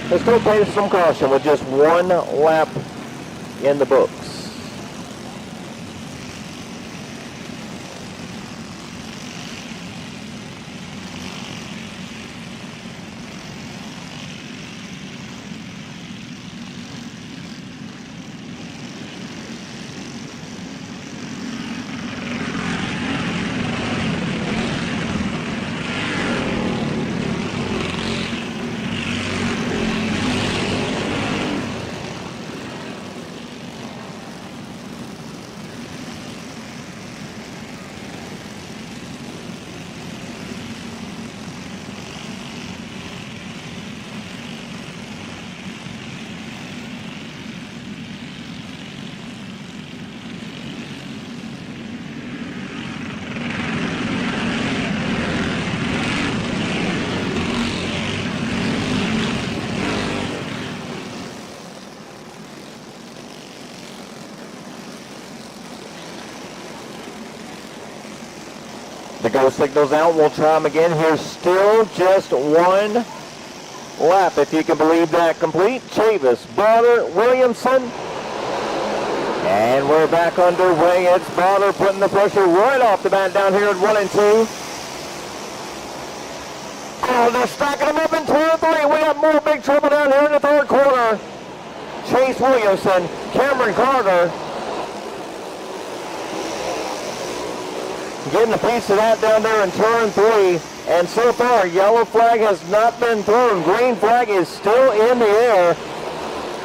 Let's go play some caution with just one lap in the books. The go signal's out. We'll try him again. Here's still just one lap, if you can believe that. Complete. Chavis, Bonner, Williamson. And we're back underway. It's Bonner putting the pressure right off the bat down here at 1 and 2. Oh, they're stacking them up in 2 and 3. We got more big trouble down here in the third quarter. Chase Williamson, Cameron Carter. Getting a piece of that down there in turn 3. And so far, yellow flag has not been thrown. Green flag is still in the air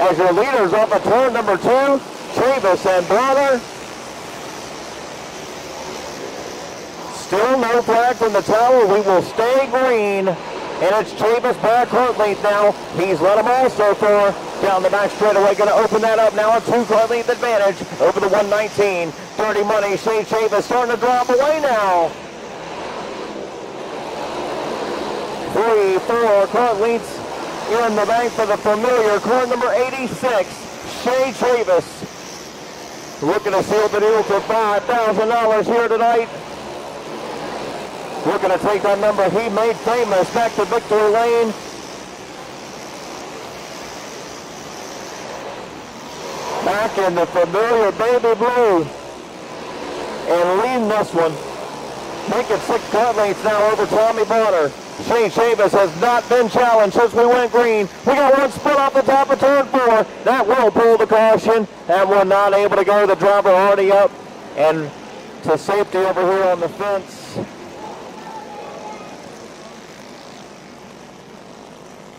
as your leaders off of turn number 2, Chavis and Bonner. Still no flag from the tower. We will stay green. And it's Chavis back cart length now. He's let them all so far. Down the back straightaway, going to open that up now. A 2-car length advantage over the 119. Dirty Money, Shea Chavis starting to drop away now. 3, 4 car lengths in the bank for the familiar car number 86, Shea Chavis. Looking to seal the deal for $5,000 here tonight. Looking to take that number he made famous back to victory lane. Back in the familiar baby blue. And leading this one. Making 6 car lengths now over Tommy Bonner. Shane Chavis has not been challenged since we went green. We got one split off the top of turn 4. That will pull the caution. And we're not able to go. The driver already up and to safety over here on the fence.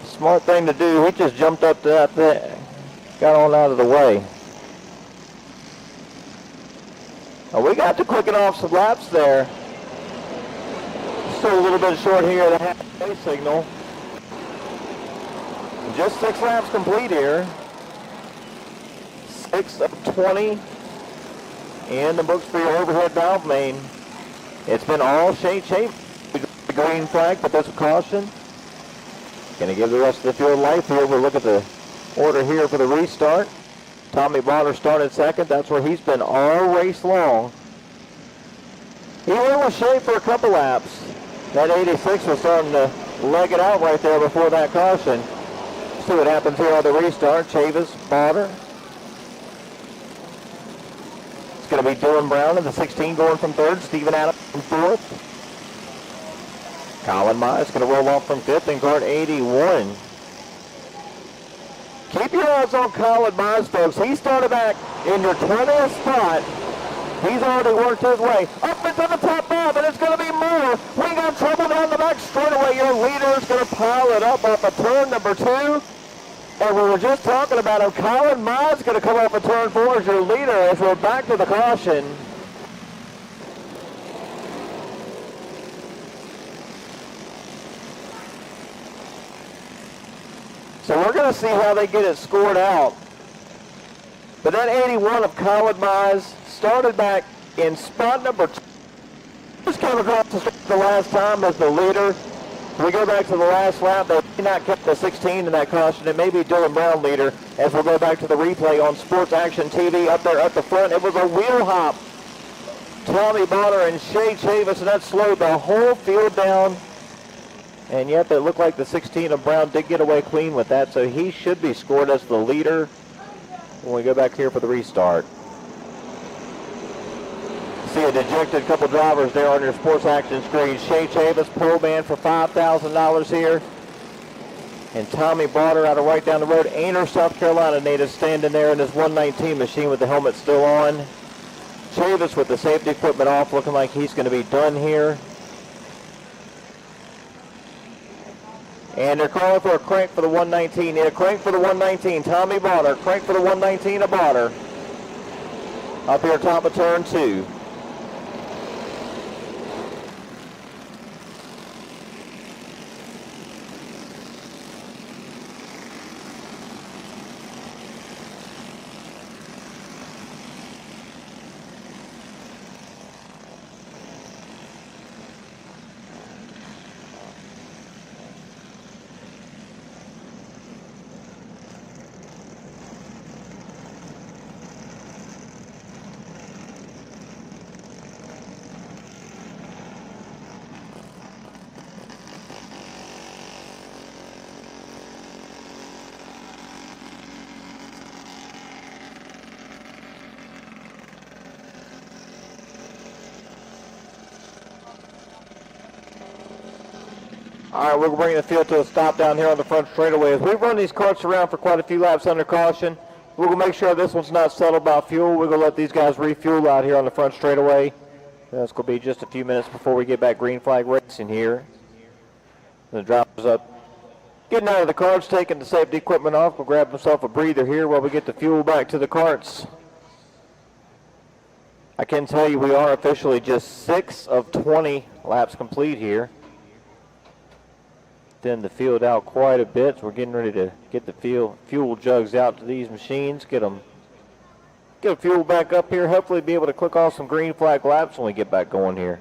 Smart thing to do. He just jumped up to that thing. Got on out of the way. Oh, we got to clicking off some laps there. Still a little bit short here at the halfway signal. Just 6 laps complete here. 6 of 20 in the books for your overhead valve main. It's been all Shea Chavis. The green flag, but that's a caution. Going to give the rest of the field life here. We'll look at the order here for the restart. Tommy Bonner started second. That's where he's been all race long. He went with Shea for a couple laps. That 86 was starting to leg it out right there before that caution. See what happens here on the restart. Chavis, Bonner. It's going to be Dylan Brown in the 16 going from 3rd. Stephen Adams from 4th. Colin Mize going to roll off from 5th in cart 81. Keep your eyes on Colin Mize, folks. He started back in your 20th spot. He's already worked his way up into the top 5, and it's going to be more. We got trouble down the back straightaway. Your leader is going to pile it up off of turn number 2. And we were just talking about him. Colin Mize is going to come off of turn 4 as your leader as we're back to the caution. So we're going to see how they get it scored out. But that 81 of Colin Mize started back in spot number 2. Just came across the last time as the leader. We go back to the last lap. They did not kept the 16 in that caution. It may be Dylan Brown leader as we'll go back to the replay on Sports Action TV up there at the front. It was a wheel hop. Tommy Bonner and Shea Chavis, and that slowed the whole field down. And yet it looked like the 16 of Brown did get away clean with that, so he should be scored as the leader when we go back here for the restart. See a dejected couple drivers there on your Sports Action screen. Shea Chavis, pro man for $5,000 here. And Tommy Bonner out of right down the road. Ainer, South Carolina native, standing there in his 119 machine with the helmet still on. Chavis with the safety equipment off, looking like he's going to be done here. And they're calling for a crank for the 119. Need a crank for the 119. Tommy Bonner, crank for the 119 of Bonner. Up here top of turn 2. All right, we're bringing the field to a stop down here on the front straightaway. As we've run these carts around for quite a few laps under caution, we're going to make sure this one's not settled by fuel. We're going to let these guys refuel out here on the front straightaway. That's going to be just a few minutes before we get back green flag racing here. The driver's up, getting out of the carts, taking the safety equipment off. We'll grab himself a breather here while we get the fuel back to the carts. I can tell you we are officially just 6 of 20 laps complete here. Thin the field out quite a bit, so we're getting ready to get the fuel jugs out to these machines, get the fuel back up here, hopefully be able to click off some green flag laps when we get back going here.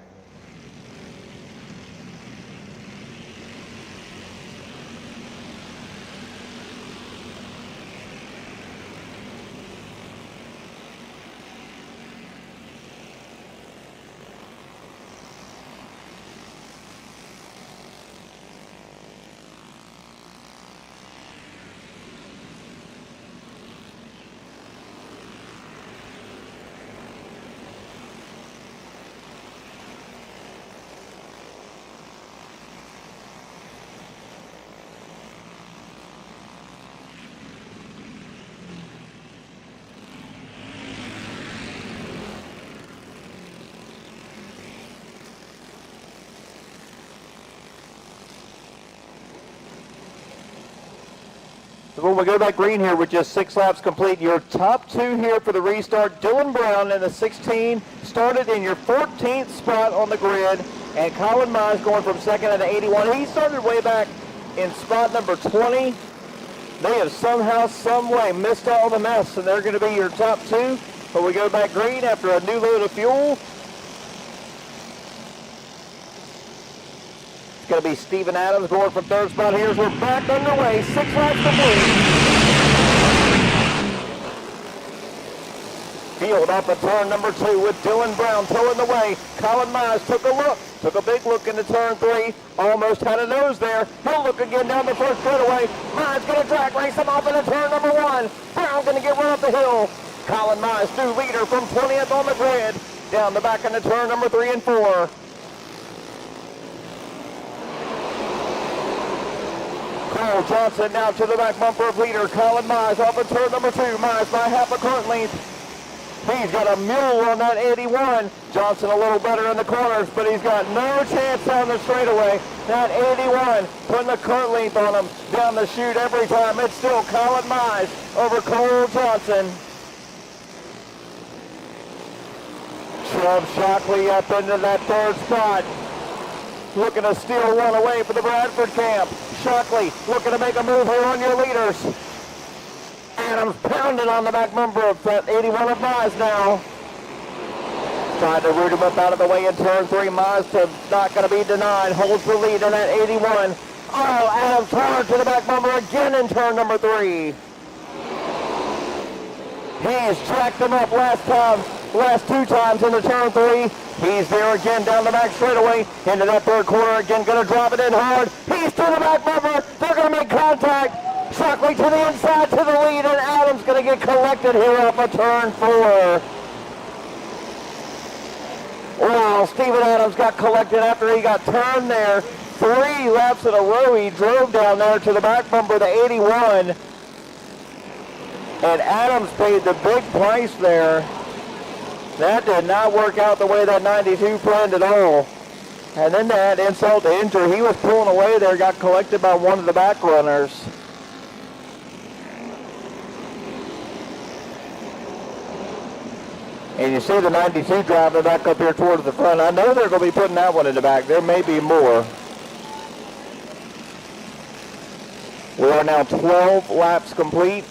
So when we go back green here with just 6 laps complete, your top 2 here for the restart. Dylan Brown in the 16 started in your 14th spot on the grid, and Colin Mize going from second at 81. He started way back in spot number 20. They have somehow, some way missed all the mess, and they're going to be your top 2. But we go back green after a new load of fuel. Going to be Steven Adams going from 3rd spot here as we're back underway. 6 laps complete. Field off of turn number 2 with Dylan Brown towing the way. Colin Mize took a big look into turn 3. Almost had a nose there. He'll look again down the first straightaway. Mize going to drag race him off into turn number 1. Brown going to get run up the hill. Colin Mize, new leader from 20th on the grid. Down the back into turn number 3 and 4. Cole Johnson now to the back bumper of leader. Colin Mize off of turn number 2. Mize by half a cart length. He's got a mule on that 81. Johnson a little better in the corners, but he's got no chance on the straightaway. That 81 putting the cart length on him down the chute every time. It's still Colin Mize over Cole Johnson. Chubb Shockley up into that 3rd spot. Looking to steal one away for the Bradford camp. Shockley looking to make a move here on your leaders. Adams pounding on the back bumper of that 81 of Mize now. Trying to root him up out of the way in turn 3. Mize not going to be denied. Holds the lead in that 81. Oh, Adams hard to the back bumper again in turn number 3. He's tracked him up last 2 times into turn 3. He's there again down the back straightaway into that 3rd corner again, going to drop it in hard. He's to the back bumper. They're going to make contact. Shockley to the inside to the lead, and Adams going to get collected here off of turn 4. Wow, Steven Adams got collected after he got turned there. 3 laps in a row he drove down there to the back bumper, the 81. And Adams paid the big price there. That did not work out the way that 92 planned at all. And then that insult to injury, he was pulling away there, got collected by one of the back runners. And you see the 92 driving back up here towards the front. I know they're going to be putting that one in the back. There may be more. We are now 12 laps complete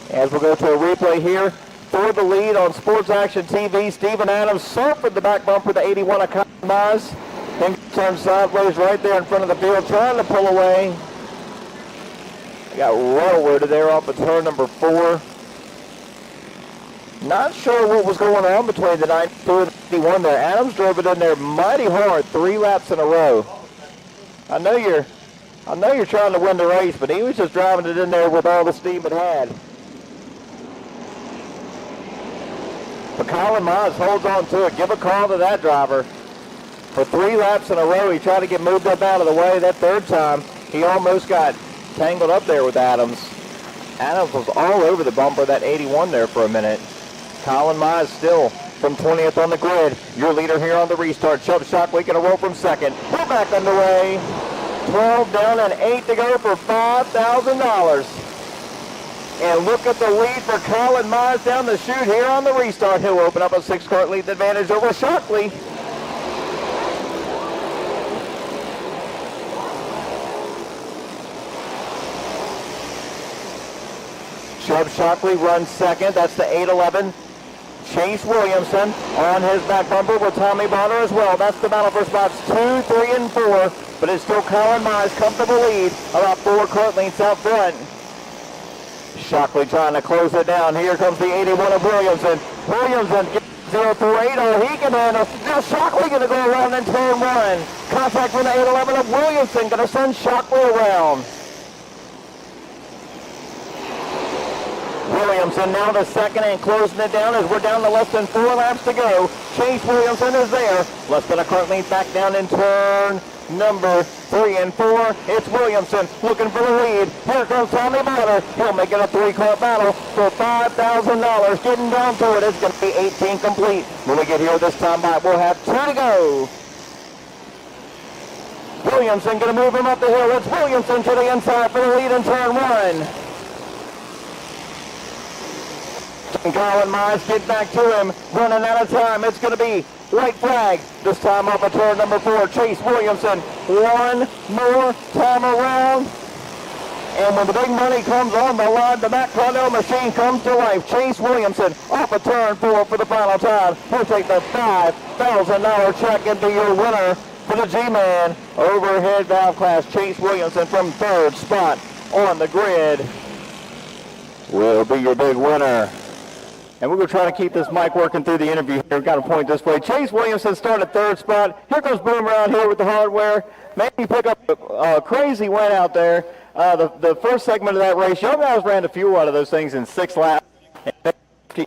as we go to a replay here. For the lead on Sports Action TV, Steven Adams surfing the back bumper, the 81 of Colin Mize. Then turns sideways right there in front of the field, trying to pull away. Got railroaded there off of turn number 4. Not sure what was going on between the 92 and the 81 there. Adams drove it in there mighty hard 3 laps in a row. I know you're trying to win the race, but he was just driving it in there with all the steam it had. But Colin Mize holds on to it. Give a call to that driver. For 3 laps in a row, he tried to get moved up out of the way. That third time, he almost got tangled up there with Adams. Adams was all over the bumper, that 81 there for a minute. Colin Mize still from 20th on the grid. Your leader here on the restart. Chubb Shockley going to roll from second. We're back underway. 12 down and 8 to go for $5,000. And look at the lead for Colin Mize down the chute here on the restart. He'll open up a 6-car lead advantage over Shockley. Chubb Shockley runs second. That's the 811. Chase Williamson on his back bumper with Tommy Bonner as well. That's the battle for spots 2, 3, and 4. But it's still Colin Mize, comfortable lead, about 4 car lengths out front. Shockley trying to close it down. Here comes the 81 of Williamson. Williamson gets 0-4-8. Oh, he can handle. Now Shockley going to go around in turn 1. Contact from the 811 of Williamson. Going to send Shockley around. Williamson now to second and closing it down as we're down to less than 4 laps to go. Chase Williamson is there. Less than a car length back down in turn number 3 and 4. It's Williamson looking for the lead. Here comes Tommy Bonner. He'll make it a 3-car battle for $5,000. Getting down to it. It's going to be 18 complete. When we get here this time by, we'll have 2 to go. Williamson going to move him up the hill. It's Williamson to the inside for the lead in turn 1. And Colin Mize get back to him, running out of time. It's going to be white flag. This time off of turn number 4. Chase Williamson, one more time around. And when the big money comes on the line, the Matt Cardell machine comes to life. Chase Williamson off of turn 4 for the final time. He'll take the $5,000 check and be your winner for the G-Man overhead valve class. Chase Williamson from 3rd spot on the grid will be your big winner. And we're going to try to keep this mic working through the interview here. We've got to point this way. Chase Williamson started 3rd spot. Here comes Boom around here with the hardware. Maybe you pick up a crazy win out there. The first segment of that race, y'all guys ran a few out of those things in 6 laps.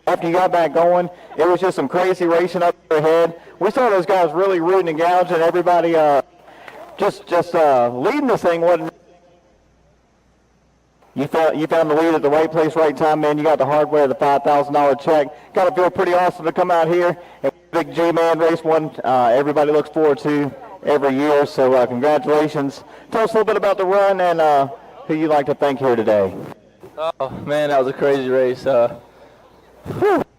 After you got back going, it was just some crazy racing up there ahead. We saw those guys really rooting and gouging. Everybody just leading this thing. You found the lead at the right place, right time, man. You got the hardware, the $5,000 check. Got to feel pretty awesome to come out here. And big G-Man race one, everybody looks forward to every year. So congratulations. Tell us a little bit about the run and who you'd like to thank here today. Oh, man, that was a crazy race. That's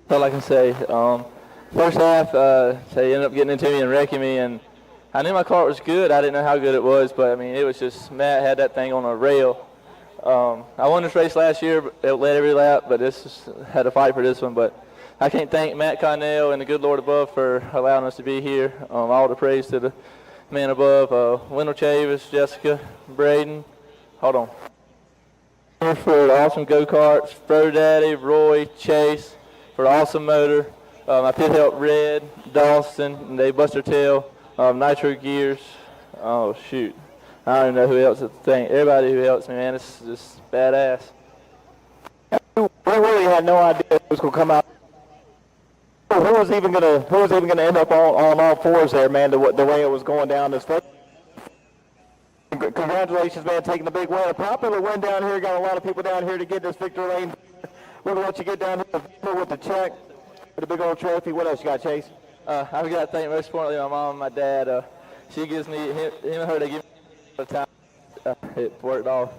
all I can say. First half, they ended up getting into me and wrecking me. And I knew my car was good. I didn't know how good it was. But, I mean, it was just, Matt had that thing on a rail. I won this race last year, but it led every lap, but had to fight for this one. But I can't thank Matt Connell and the good Lord above for allowing us to be here. All the praise to the man above, Wendell Chavis, Jessica, Braden. Hold on. For the awesome go-karts, Fro Daddy, Roy, Chase, for the awesome motor. My pit help Red, Dawson, and they bust their tail. Nitro Gears. Oh, shoot. I don't even know who else to thank. Everybody who helps me, man, it's just badass. We really had no idea it was going to come out. Who was even going to end up on all fours there, man? The way it was going down this first. Congratulations, man, taking the big win. A popular win down here. Got a lot of people down here to get this victory lane. We're going to let you get down here with the check, with the big old trophy. What else you got, Chase? I've got to thank most importantly my mom and my dad. She gives me him and her. They give me the time. It worked off.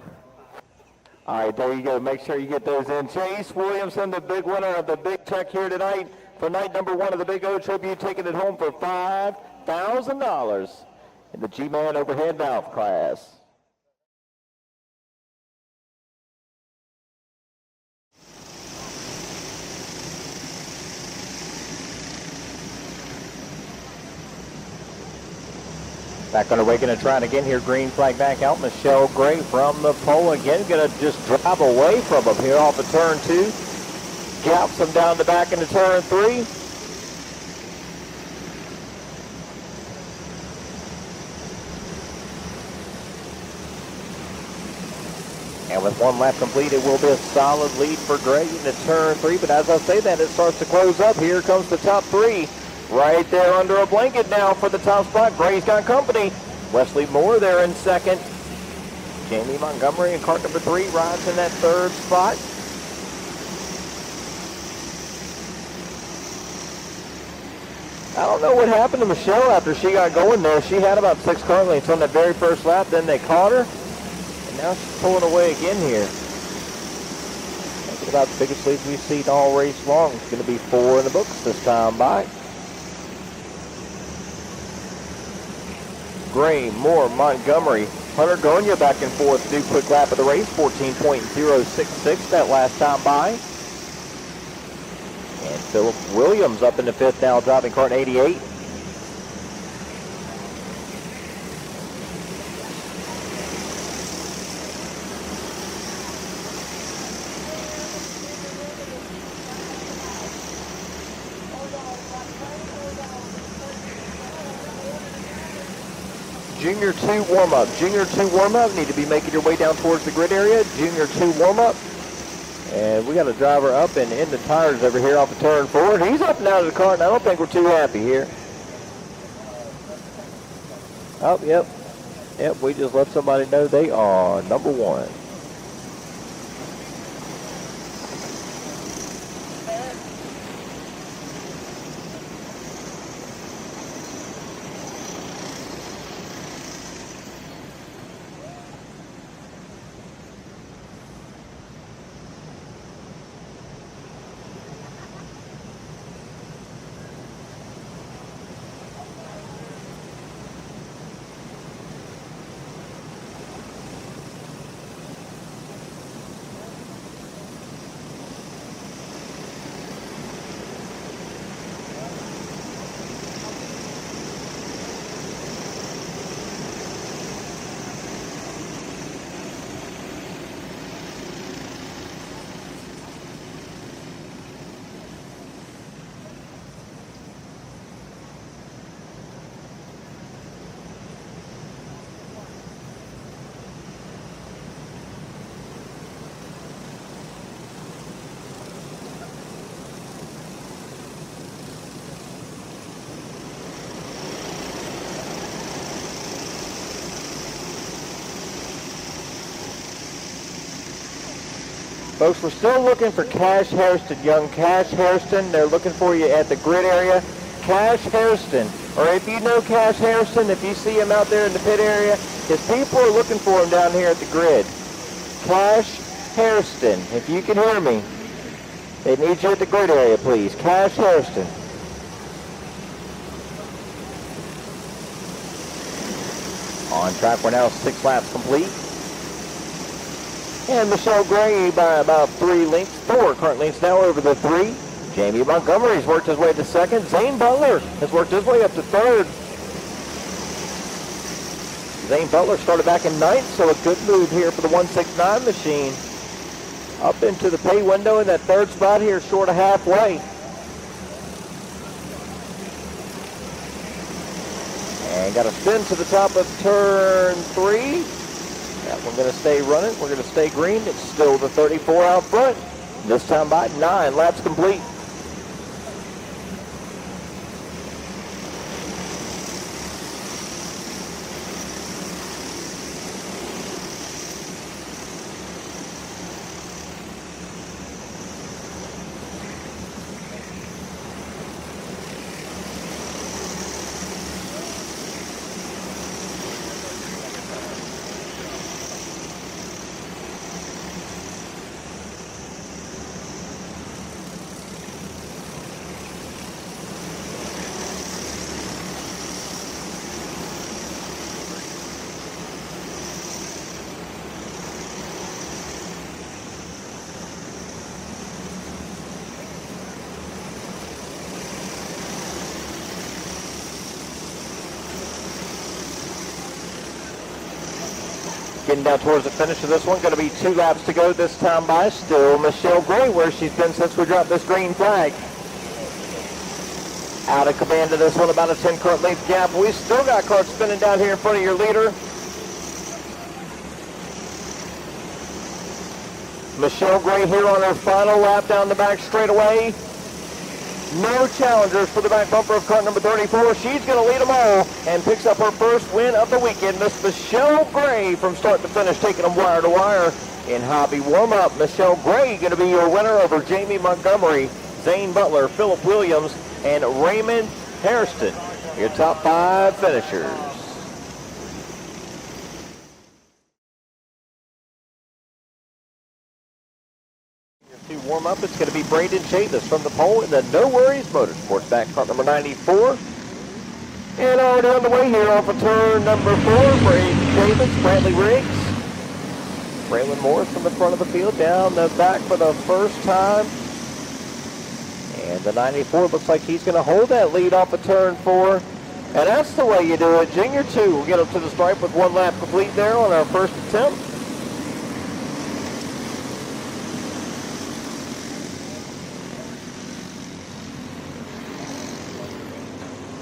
All right, there you go. Make sure you get those in. Chase Williamson, the big winner of the big check here tonight for night number 1 of the Big O Tribute, taking it home for $5,000 in the G-Man overhead valve class. Back underway, going to try it again here. Green flag back out. Michelle Gray from the pole again. Going to just drive away from him here off of turn 2. Gaps him down the back into turn 3. And with 1 lap complete, it will be a solid lead for Gray into turn 3. But as I say that, it starts to close up. Here comes the top 3. Right there under a blanket now for the top spot. Gray's got company. Wesley Moore there in second. Jamie Montgomery in cart number 3 rides in that third spot. I don't know what happened to Michelle after she got going there. She had about 6 car lengths on that very first lap. Then they caught her. And now she's pulling away again here. That's about the biggest lead we've seen all race long. It's going to be 4 in the books this time by. Gray, Moore, Montgomery, Hunter Gonya back and forth to do quick lap of the race. 14.066 that last time by. And Philip Williams up in the 5th now, driving cart 88. Junior 2 warm-up. Junior 2 warm-up. Need to be making your way down towards the grid area. Junior 2 warm-up. And we got a driver up and in the tires over here off of turn 4. He's up and out of the car, and I don't think we're too happy here. Oh, yep. Yep, we just let somebody know they are number 1. Folks, we're still looking for Cash Hairston, young Cash Hairston. They're looking for you at the grid area. Cash Hairston, or if you know Cash Hairston, if you see him out there in the pit area, his people are looking for him down here at the grid. Cash Hairston, if you can hear me, they need you at the grid area, please. Cash Hairston. On track, we're now 6 laps complete. And Michelle Gray by about 3 lengths, 4 current lengths now over the 3. Jamie Montgomery's worked his way to 2nd. Zane Butler has worked his way up to 3rd. Zane Butler started back in 9th, so a good move here for the 169 machine. Up into the pay window in that 3rd spot here, short of halfway. And got a spin to the top of turn 3. That one's going to stay running. We're going to stay green. It's still the 34 out front. This time by 9 laps complete. Getting down towards the finish of this one. Going to be 2 laps to go this time by. Still Michelle Gray where she's been since we dropped this green flag. Out of command of this one, about a 10 current length gap. We still got cars spinning down here in front of your leader. Michelle Gray here on her final lap down the back straightaway. No challengers for the back bumper of car number 34. She's going to lead them all and picks up her first win of the weekend. Miss Michelle Gray from start to finish, taking them wire to wire in hobby warm-up. Michelle Gray going to be your winner over Jamie Montgomery, Zane Butler, Philip Williams, and Raymond Hairston. Your top 5 finishers. To warm up, it's going to be Braden Chavis from the pole in the No Worries Motorsports back car number 94. And already on the way here off of turn number 4, Braden Chavis, Bradley Riggs. Braylon Morris from the front of the field, down the back for the first time. And the 94 looks like he's going to hold that lead off of turn 4. And that's the way you do it. Junior 2 will get up to the stripe with 1 lap complete there on our first attempt.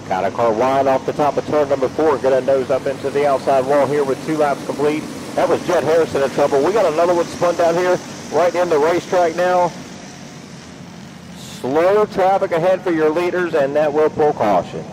Got a car wide off the top of turn number 4. Going to nose up into the outside wall here with 2 laps complete. That was Jet Harrison in trouble. We got another one spun down here right in the racetrack now. Slow traffic ahead for your leaders, and that will pull caution.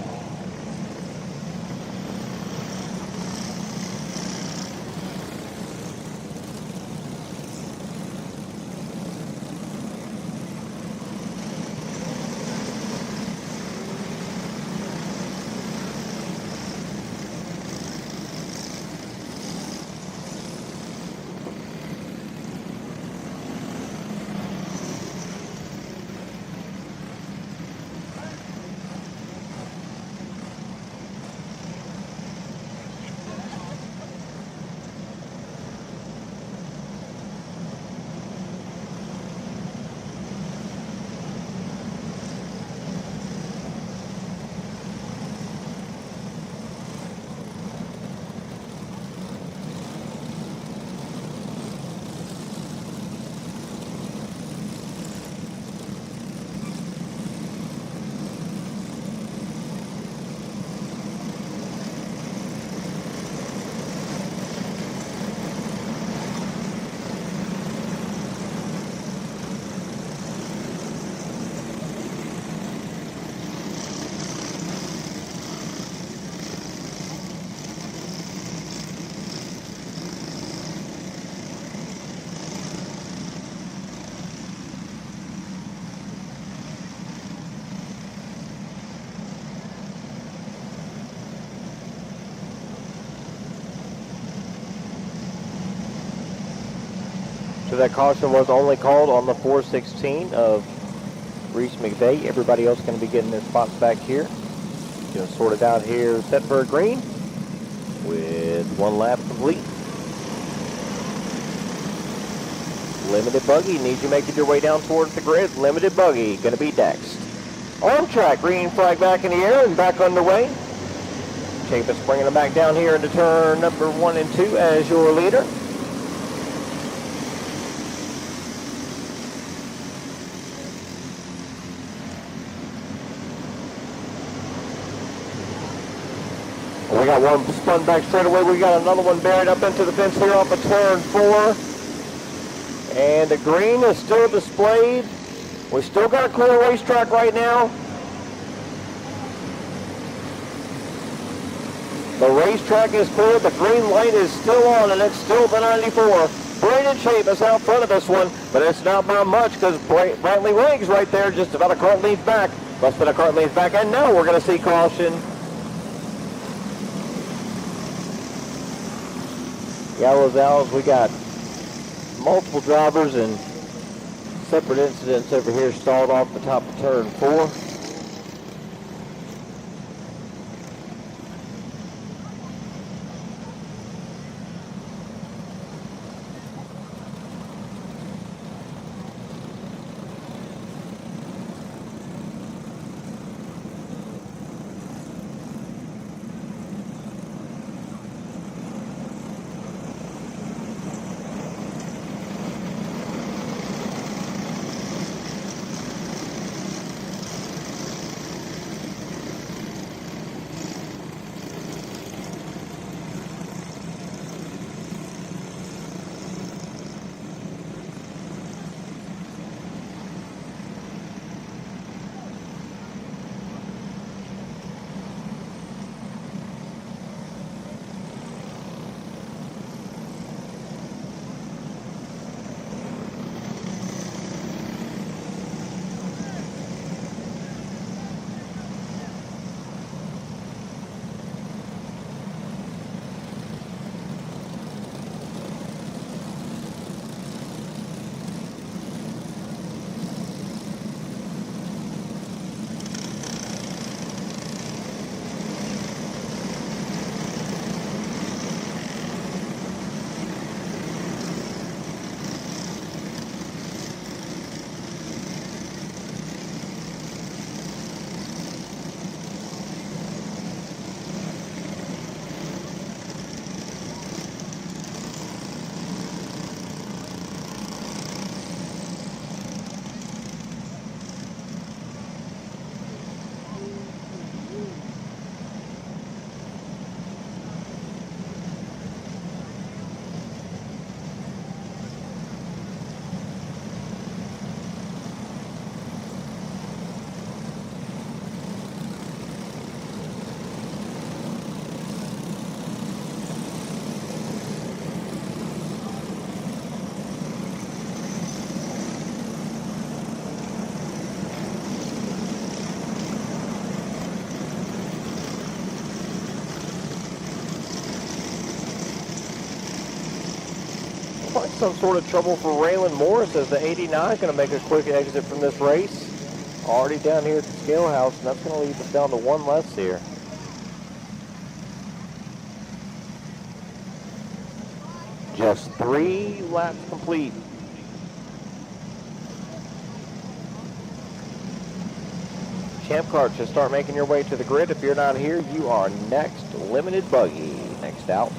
So that caution was only called on the 416 of Reese McVeigh. Everybody else going to be getting their spots back here. Going to sort it out here. Set for a green with 1 lap complete. Limited buggy needs you making your way down towards the grid. Limited buggy going to be next. On track, green flag back in the air and back underway. Chavis bringing them back down here into turn number 1 and 2 as your leader. We got one spun back straight away. We got another one buried up into the fence here off of turn 4. And the green is still displayed. We still got a clear racetrack right now. The racetrack is clear. The green light is still on, and it's still the 94. Braden Chavis out front of this one, but it's not by much because Bradley Riggs right there, just about a cart leads back. Less than a cart leads back, and now we're going to see caution. Gallows Owls, we got multiple drivers and separate incidents over here stalled off the top of turn 4. some sort of trouble for Raylan Morris as the 89 is going to make a quick exit from this race. Already down here at the scale house, and that's going to leave us down to one less here. Just 3 laps complete. Champ Cart, just start making your way to the grid. If you're not here, you are next. Limited Buggy, next out.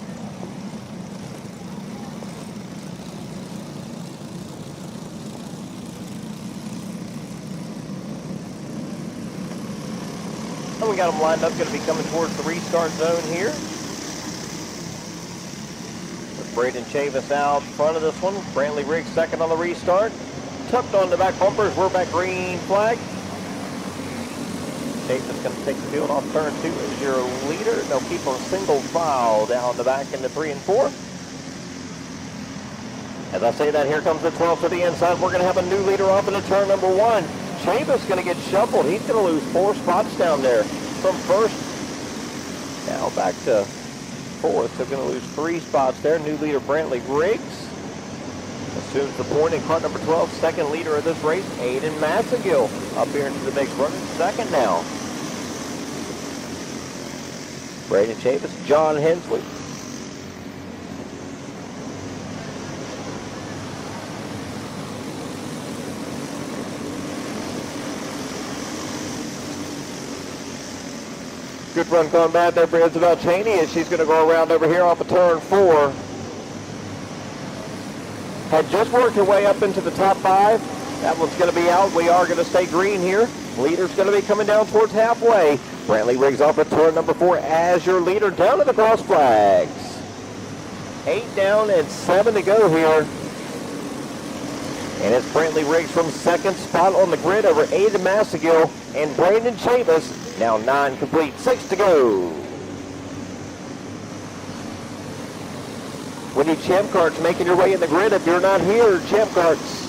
And we got them lined up, going to be coming towards the restart zone here. With Braden Chavis out front of this one. Brantley Riggs second on the restart. Tucked on the back bumpers, we're back green flag. Chavis going to take the field off turn 2 as your leader. They'll keep a single file down the back into 3 and 4. As I say that, here comes the 12 to the inside. We're going to have a new leader off into turn number 1. Chavis going to get shuffled. He's going to lose 4 spots down there from first. Now back to 4th. So going to lose 3 spots there. New leader Brantley Riggs assumes the point in car number 12. Second leader of this race, Aiden Massengill, up here into the mix, running second now. Braden Chavis, John Hensley. Good run going bad there for Isabel Cheney as she's going to go around over here off of turn 4. Had just worked her way up into the top 5. That one's going to be out. We are going to stay green here. Leader's going to be coming down towards halfway. Brantley Riggs off at turn number 4 as your leader down to the cross flags. 8 down and 7 to go here. And it's Brantley Riggs from second spot on the grid over Aiden Massengill and Brandon Chavis. Now 9 complete, 6 to go. We need Champ Carts making your way in the grid. If you're not here, Champ Carts.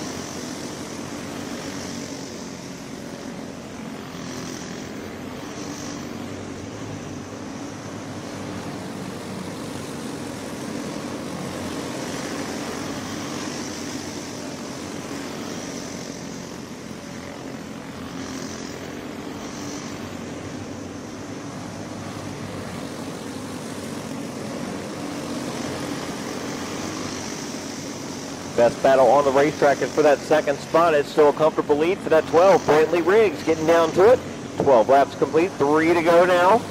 Best battle on the racetrack is for that second spot. It's still a comfortable lead for that 12. Brantley Riggs getting down to it. 12 laps complete, 3 to go now.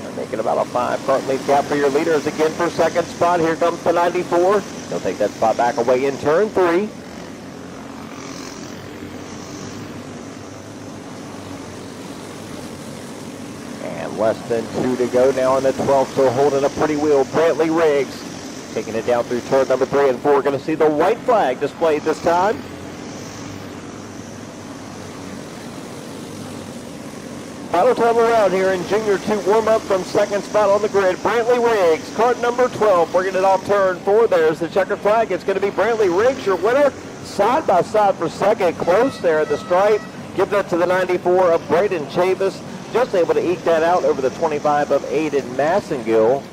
They're making about a 5-car lead gap for your leaders again for second spot. Here comes the 94. They'll take that spot back away in turn 3. And less than 2 to go now in the 12, so holding a pretty wheel. Brantley Riggs taking it down through turn number 3 and 4. We're going to see the white flag displayed this time. Final time around here in Junior 2 warm-up from second spot on the grid. Brantley Riggs, cart number 12, bringing it off turn 4. There's the checkered flag. It's going to be Brantley Riggs, your winner. Side by side for second, close there at the stripe. Give that to the 94 of Braden Chavis. Just able to eke that out over the 25 of Aiden Massengill.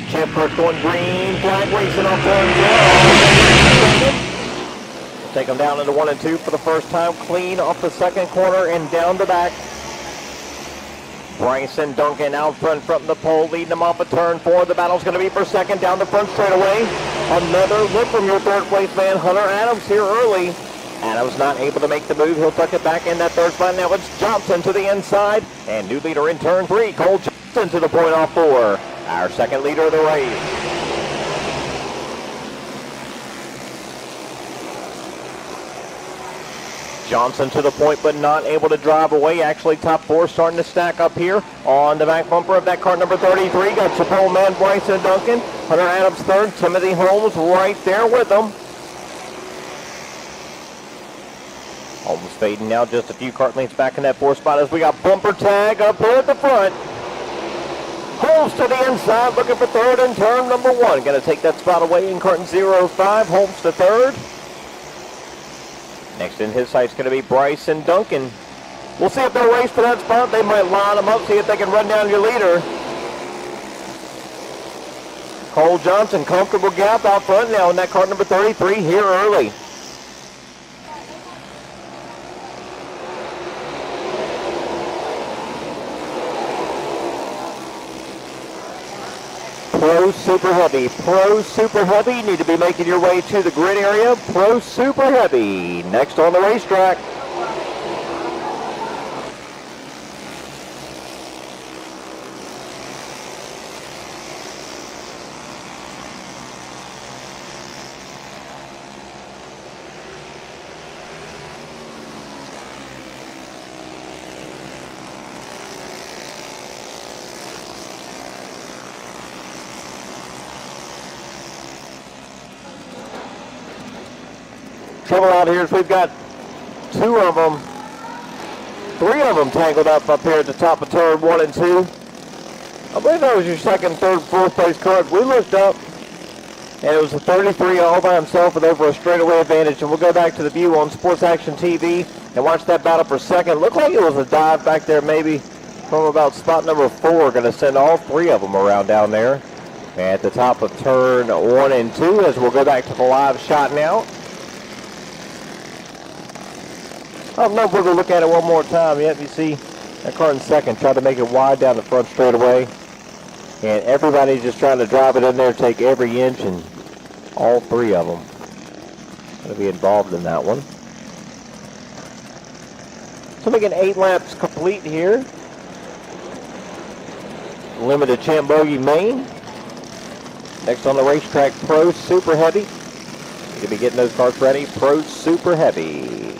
Champ Cart's going green, flag racing off turn 12. We'll take them down into 1 and 2 for the first time. Clean off the second corner and down the back. Bryson Duncan out front from the pole, leading them off of turn 4. The battle's going to be for second down the front straightaway. Another look from your third place man, Hunter Adams, here early. Adams not able to make the move. He'll tuck it back in that third spot. Now it's Johnson to the inside. And new leader in turn 3, Cole Johnson to the point off 4. Our second leader of the race. Johnson to the point, but not able to drive away. Actually, top 4 starting to stack up here on the back bumper of that car number 33. Got your pole man, Bryson Duncan. Hunter Adams third. Timothy Holmes right there with them. Holmes fading now, just a few kart lengths back in that 4th spot as we got bumper tag up here at the front. Holmes to the inside, looking for third in turn number 1. Going to take that spot away in carton 05. Holmes to third. Next in his sight's going to be Bryce and Duncan. We'll see if they'll race for that spot. They might line them up, see if they can run down your leader. Cole Johnson, comfortable gap out front now in that car number 33 here early. Pro Super Heavy. Pro Super Heavy. You need to be making your way to the grid area. Pro Super Heavy. Next on the racetrack. Trouble out here is we've got three of them tangled up here at the top of turn 1 and 2. I believe that was your second, third, fourth place cars. We looked up, and it was a 33 all by himself with over a straightaway advantage. And we'll go back to the view on Sports Action TV and watch that battle for second. Looked like it was a dive back there maybe from about spot number 4. Going to send all three of them around down there at the top of turn 1 and 2 as we'll go back to the live shot now. I don't know if we're going to look at it one more time yet. You see that car in second tried to make it wide down the front straightaway. And everybody's just trying to drive it in there, take every inch, and all three of them going to be involved in that one. So making 8 laps complete here. Limited Champ Bogey main. Next on the racetrack, Pro Super Heavy. You can be getting those cars ready. Pro Super Heavy.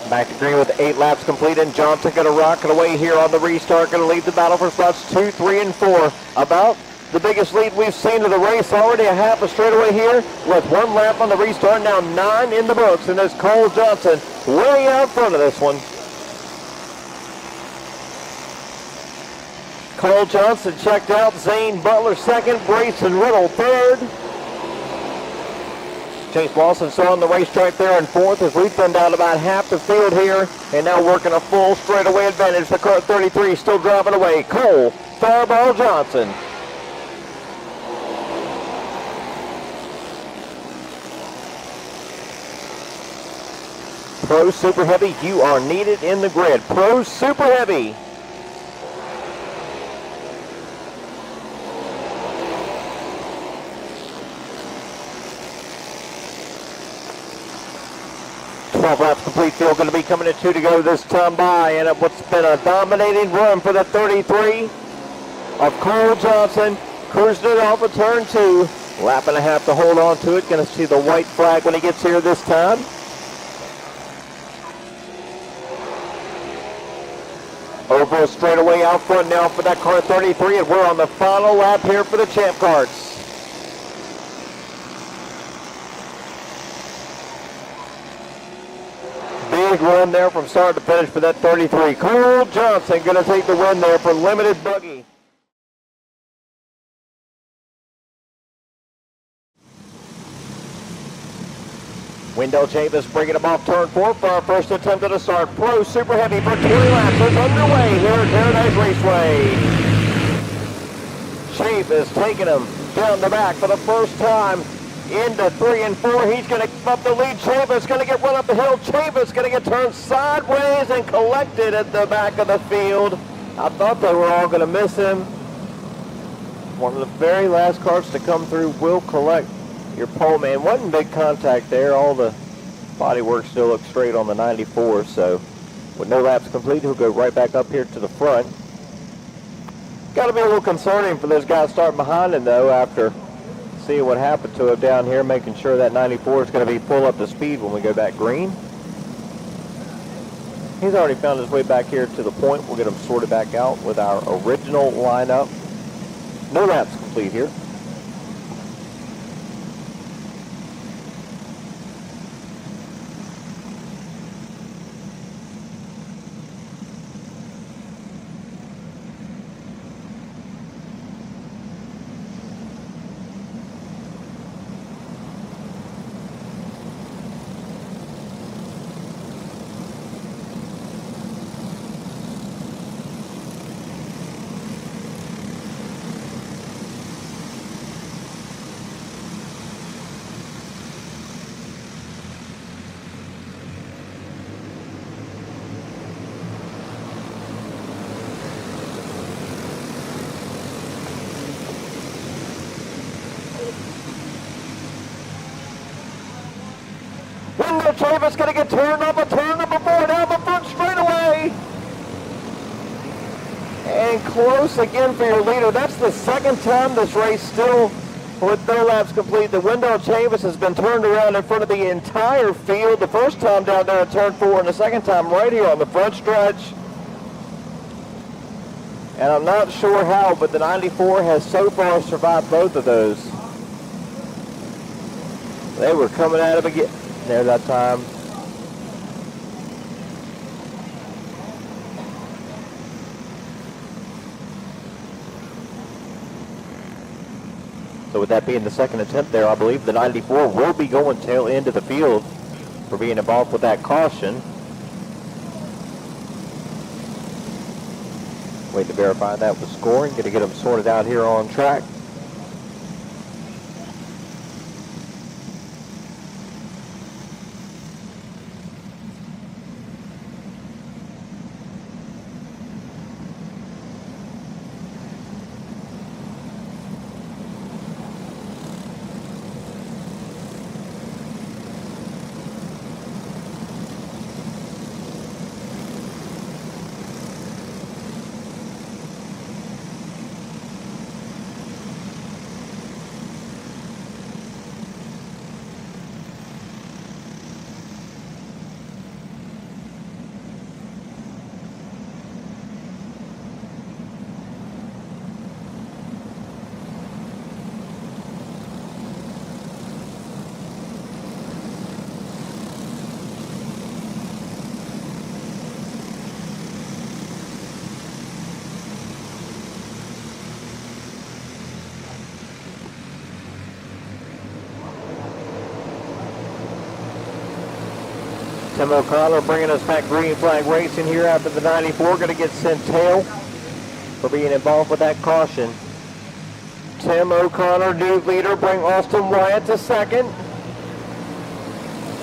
Back to green with 8 laps complete, and Johnson going to rock it away here on the restart. Going to lead the battle for spots 2, 3, and 4. About the biggest lead we've seen of the race. Already a half a straightaway here with 1 lap on the restart. Now 9 in the books, and there's Cole Johnson way out front of this one. Cole Johnson checked out. Zane Butler second. Brayson Riddle third. Chase Lawson still on the racetrack there in 4th as we've thinned out about half the field here, and now working a full straightaway advantage. The car 33 still driving away. Cole Fireball Johnson. Pro Super Heavy, you are needed in the grid. Pro Super Heavy. Laps complete field going to be coming at 2 to go this time by, and what's been a dominating run for the 33 of Cole Johnson, cruising it off of turn 2, lap and a half to hold on to it. Going to see the white flag when he gets here this time. Over a straightaway out front now for that car 33, and we're on the final lap here for the Champ Carts. Big run there from start to finish for that 33. Cole Johnson going to take the win there for Limited Buggy. Wendell Chavis bringing him off turn 4 for our first attempt at a start. Pro Super Heavy for 20 laps is underway here at Paradise Raceway. Chavis taking him down the back for the first time into 3 and 4. He's going to give up the lead. Chavis going to get run up the hill. Chavis going to get turned sideways and collected at the back of the field. I thought they were all going to miss him. One of the very last carts to come through will collect your pole man. Wasn't big contact there. All the body work still looks straight on the 94. So with no laps complete, he'll go right back up here to the front. Got to be a little concerning for those guys starting behind him, though, after seeing what happened to him down here, making sure that 94 is going to be full up to speed when we go back green. He's already found his way back here to the point. We'll get him sorted back out with our original lineup. No laps complete here. Wendell Chavis going to get turned up a turn number 4 down the front straightaway. And close again for your leader. That's the second time this race still with no laps complete. The Wendell Chavis has been turned around in front of the entire field. The first time down there at turn 4 and the second time right here on the front stretch. And I'm not sure how, but the 94 has so far survived both of those. They were coming at him again there that time. So with that being the second attempt there, I believe the 94 will be going tail end of the field for being involved with that caution. Waiting to verify that with scoring. Going to get them sorted out here on track. Tim O'Connor bringing us back green flag racing here after the 94. Going to get sent tail for being involved with that caution. Tim O'Connor, new leader, bring Austin Wyatt to second.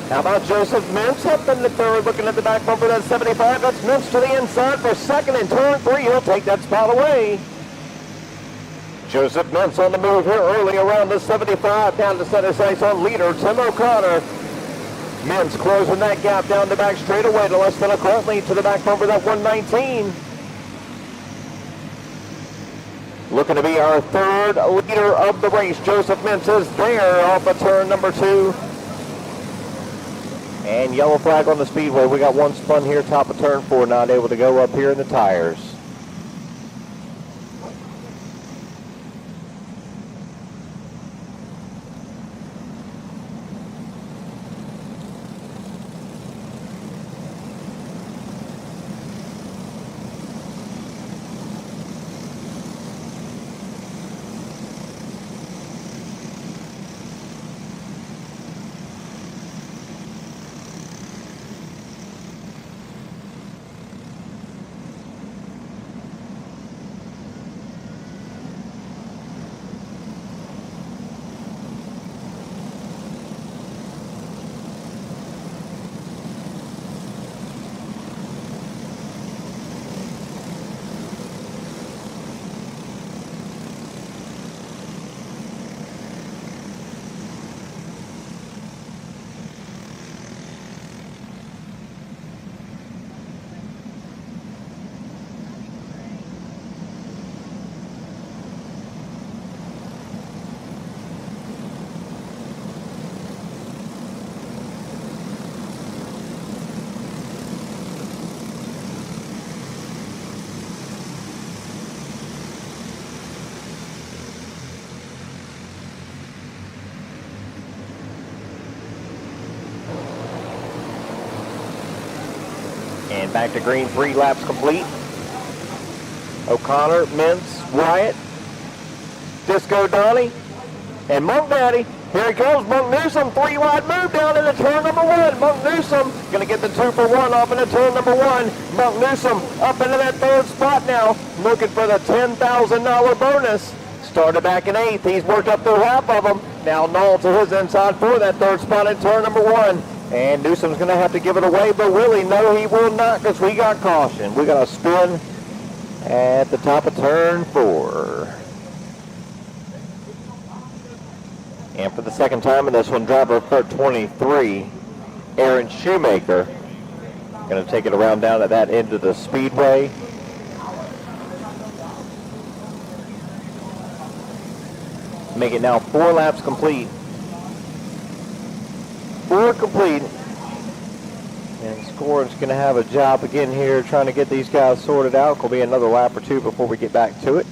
How about Joseph Mintz up in the third, looking at the back bumper, that 75. That's Mintz to the inside for second in turn 3. He'll take that spot away. Joseph Mintz on the move here early around the 75, down to center space on leader Tim O'Connor. Mintz closing that gap down the back straightaway to less than a car lead to the back bumper, that 119. Looking to be our third leader of the race. Joseph Mintz is there off of turn number 2. And yellow flag on the speedway. We got one spun here, top of turn 4, not able to go up here in the tires. And back to green, 3 laps complete. O'Connor, Mintz, Wyatt, Disco Donnie, and Monk Daddy. Here he goes, Monk Newsom, 3 wide move down into turn number 1. Monk Newsom gonna get the 2 for 1 off into turn number 1. Monk Newsom up into that 3rd spot now, looking for the $10,000 bonus. Started back in 8th, he's worked up through half of them. Now Knoll to his inside for that 3rd spot in turn number 1. And Newsom's gonna have to give it away, but Willie, no he will not, because we got caution. We got a spin at the top of turn 4. And for the second time in this one, driver cart 23, Aaron Shoemaker, going to take it around down at that end of the speedway. Make it now 4 laps complete. 4 complete. And Scorin's going to have a job again here trying to get these guys sorted out. It'll be another lap or 2 before we get back to it.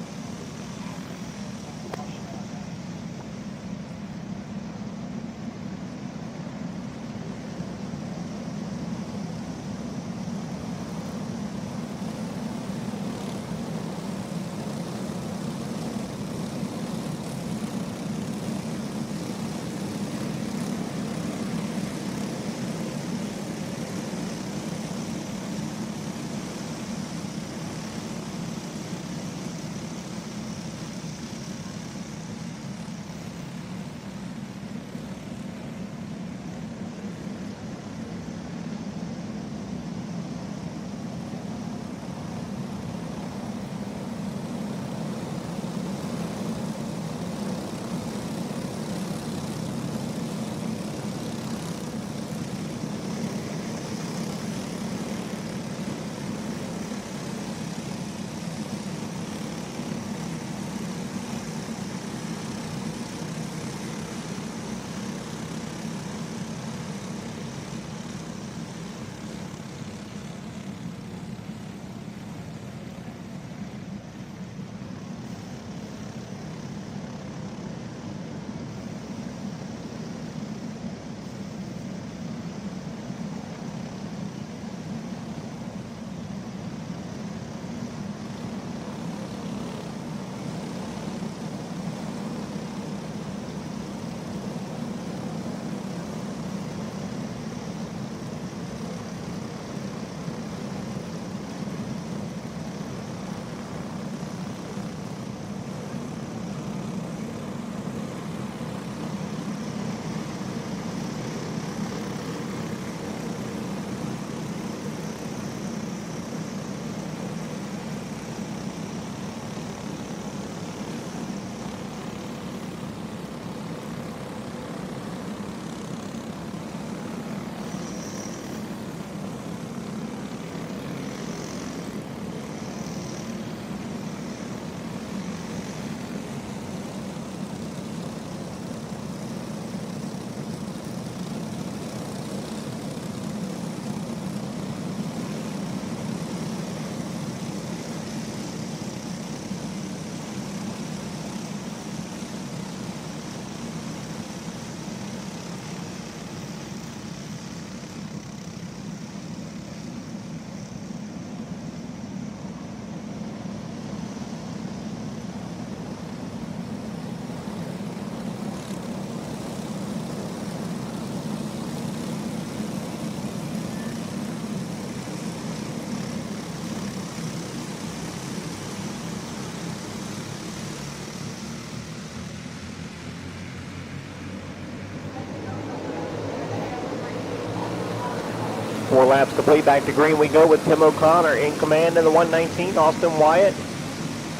Four laps complete. Back to green we go with Tim O'Connor in command in the 119. Austin Wyatt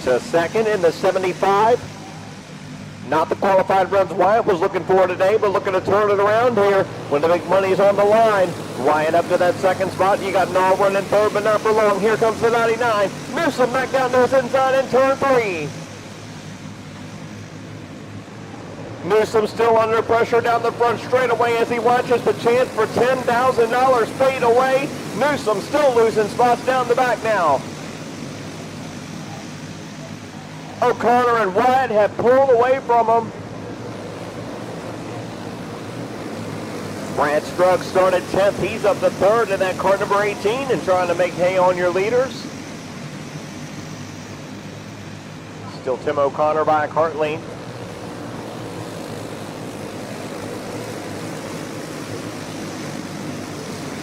to second in the 75. Not the qualified runs Wyatt was looking for today, but looking to turn it around here when the big money's on the line. Wyatt up to that second spot. You got Knoll running third, but not for long. Here comes the 99. Newsom back down to his inside in turn 3. Newsom still under pressure down the front straightaway as he watches the chance for $10,000 fade away. Newsom still losing spots down the back now. O'Connor and Wyatt have pulled away from him. Brad Scruggs started 10th. He's up to 3rd in that car number 18 and trying to make hay on your leaders. Still Tim O'Connor by a kart length.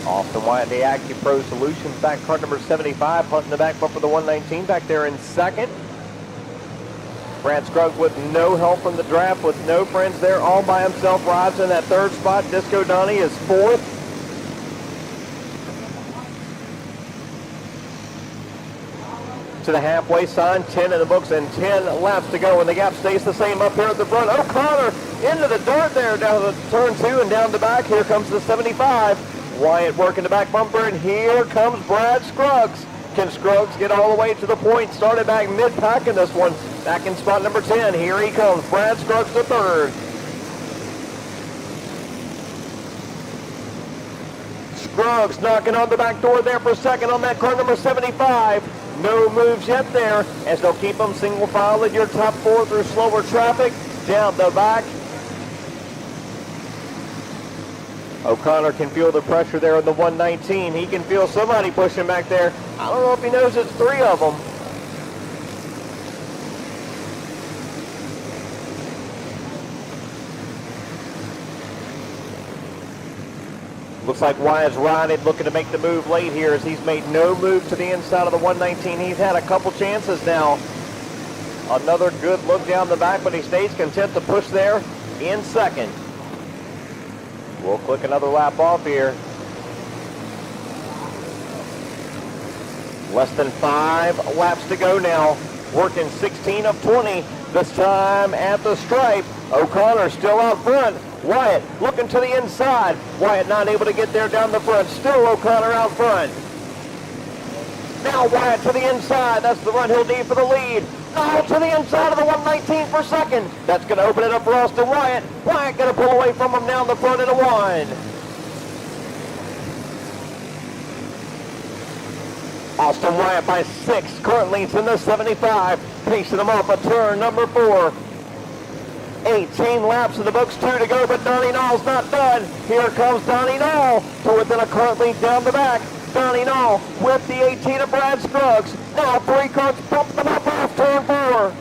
Austin Wyatt, the AccuPro Solutions back car number 75, hunting the back bumper for the 119 back there in 2nd. Brad Scruggs with no help from the draft, with no friends there, all by himself, rides in that 3rd spot. Disco Donnie is 4th. To the halfway sign, 10 in the books and 10 laps to go, and the gap stays the same up here at the front. O'Connor into the dirt there, down to turn 2 and down the back. Here comes the 75. Wyatt working the back bumper, and here comes Brad Scruggs. Can Scruggs get all the way to the point? Started back mid-pack in this one. Back in spot number 10. Here he comes. Brad Scruggs to 3rd. Scruggs knocking on the back door there for 2nd on that car number 75. No moves yet there, as they'll keep them single file in your top 4 through slower traffic. Down the back. O'Connor can feel the pressure there in the 119. He can feel somebody pushing back there. I don't know if he knows it's 3 of them. Looks like Wyatt's riding, looking to make the move late here, as he's made no move to the inside of the 119. He's had a couple chances now. Another good look down the back, but he stays content to push there in 2nd. We'll click another lap off here. Less than 5 laps to go now. Working 16 of 20. This time at the stripe. O'Connor still out front. Wyatt looking to the inside. Wyatt not able to get there down the front. Still O'Connor out front. Now Wyatt to the inside. That's the run he'll need for the lead. Now to the inside of the 119 for 2nd. That's going to open it up for Austin Wyatt. Wyatt going to pull away from him down the front into 1. Austin Wyatt by 6. Currently it's in the 75. Pacing him off of turn number 4. 18 laps in the books, 2 to go, but Donnie Nall's not done. Here comes Donnie Nall to within a kart length down the back. Donnie Nall with the 18 of Brad Scruggs. Now 3 carts bump them up off turn 4.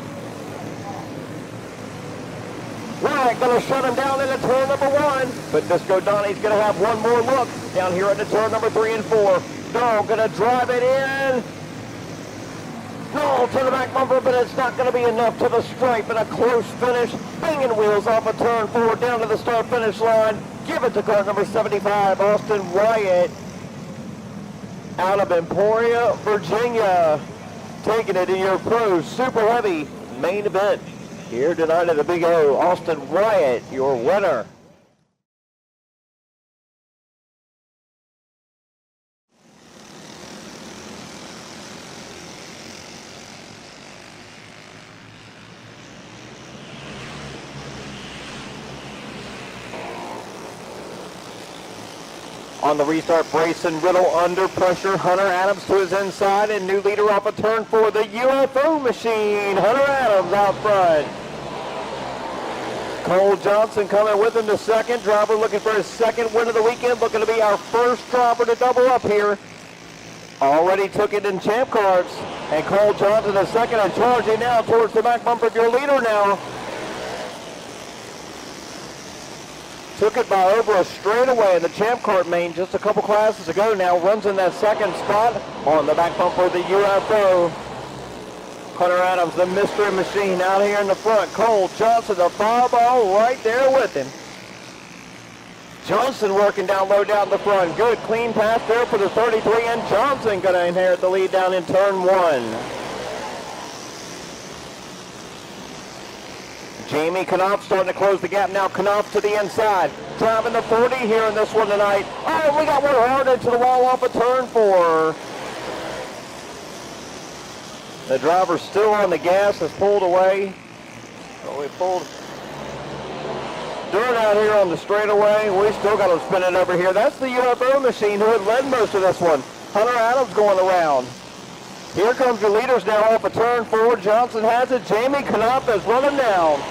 Wyatt going to shut him down into turn number 1, but Disco Donnie's going to have one more look down here into turn number 3 and 4. Nall going to drive it in. Nall to the back bumper, but it's not going to be enough to the stripe, and a close finish. Banging wheels off of turn 4 down to the start-finish line. Give it to car number 75, Austin Wyatt, out of Emporia, Virginia. Taking it in your pro super heavy main event here tonight at the Big O. Austin Wyatt, your winner. On the restart, Brayson Riddle under pressure. Hunter Adams to his inside, and new leader off of turn 4, the UFO machine. Hunter Adams out front. Cole Johnson coming with him to 2nd. Driver looking for his 2nd win of the weekend. Looking to be our first driver to double up here. Already took it in champ cards. And Cole Johnson is 2nd and charging now towards the back bumper of your leader now. Took it by over a straightaway in the Champ Cart main just a couple classes ago now. Runs in that 2nd spot on the back bumper of the UFO. Hunter Adams, the mystery machine, out here in the front. Cole Johnson, the fireball right there with him. Johnson working down low down the front. Good clean pass there for the 33, and Johnson going to inherit the lead down in turn 1. Jamie Knopf starting to close the gap now. Knopf to the inside. Driving the 40 here in this one tonight. Oh, we got one hard into the wall off of turn 4. The driver still on the gas, has pulled away. Oh, we pulled dirt out here on the straightaway. We still got him spinning over here. That's the UFO machine who had led most of this one. Hunter Adams going around. Here comes your leaders now off of turn 4. Johnson has it. Jamie Knopf is running down.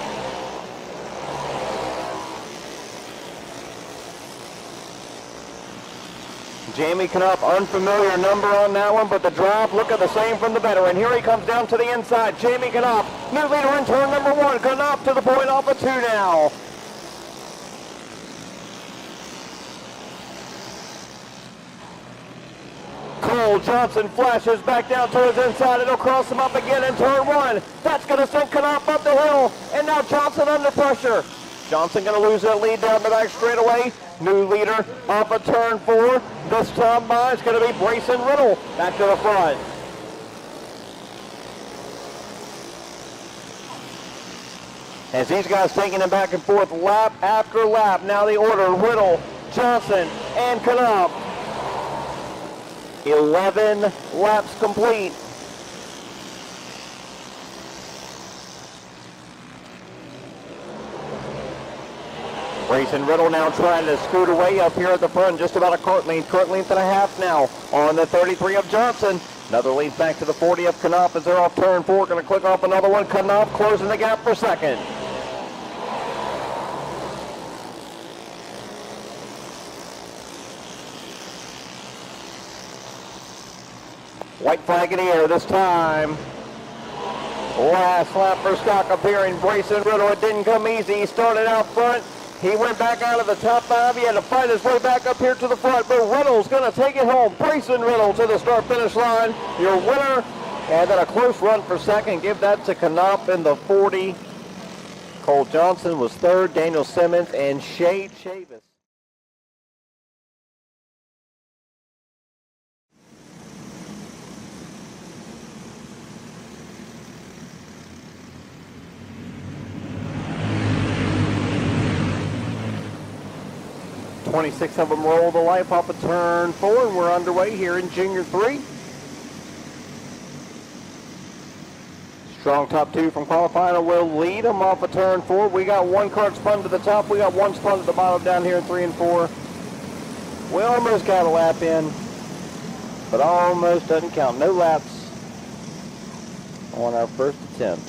Jamie Knupp, unfamiliar number on that one, but the drop, look at the same from the veteran. Here he comes down to the inside. Jamie Knupp, new leader in turn number 1. Knupp to the point off of 2 now. Cole Johnson flashes back down to his inside. It'll cross him up again in turn 1. That's going to send Knupp up the hill. And now Johnson under pressure. Johnson going to lose that lead down the back straightaway. New leader off of turn 4. This time by it's going to be Brayson Riddle back to the front. As these guys taking him back and forth lap after lap. Now the order, Riddle, Johnson, and Knupp. 11 laps complete. Brayson Riddle now trying to scoot away up here at the front, just about a kart length and a half now on the 33 of Johnson. Another lead back to the 40 of Knupp as they're off turn 4. Going to click off another one. Knupp closing the gap for second. White flag in the air this time. Last lap for Scott appearing. Brayson Riddle, it didn't come easy. He started out front. He went back out of the top 5. He had to fight his way back up here to the front, but Riddle's going to take it home. Brayson Riddle to the start-finish line. Your winner, and then a close run for second. Give that to Knupp in the 40. Cole Johnson was third. Daniel Simmons and Shade Chavis. Six of them roll the life off of turn 4, and we're underway here in Junior 3. Strong top 2 from qualifying will lead them off of turn 4. We got one kart spun to the top. We got one spun at the bottom down here in 3 and 4. We almost got a lap in, but almost doesn't count. No laps on our first attempt.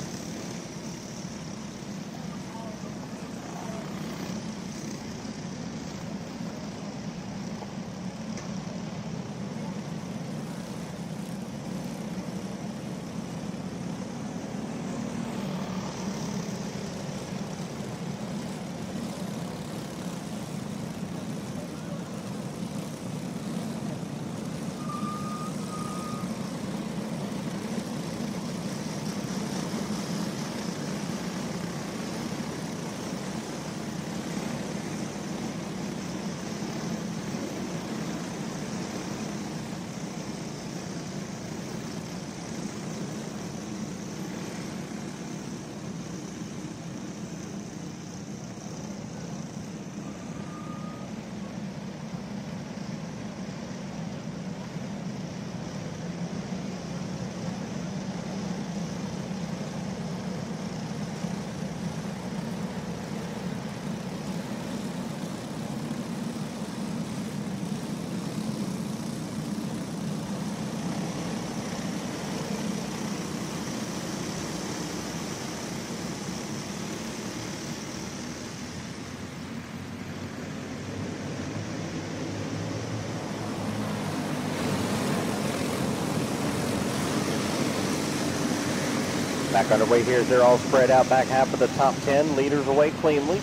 Back underway here as they're all spread out back half of the top 10. Leaders away cleanly.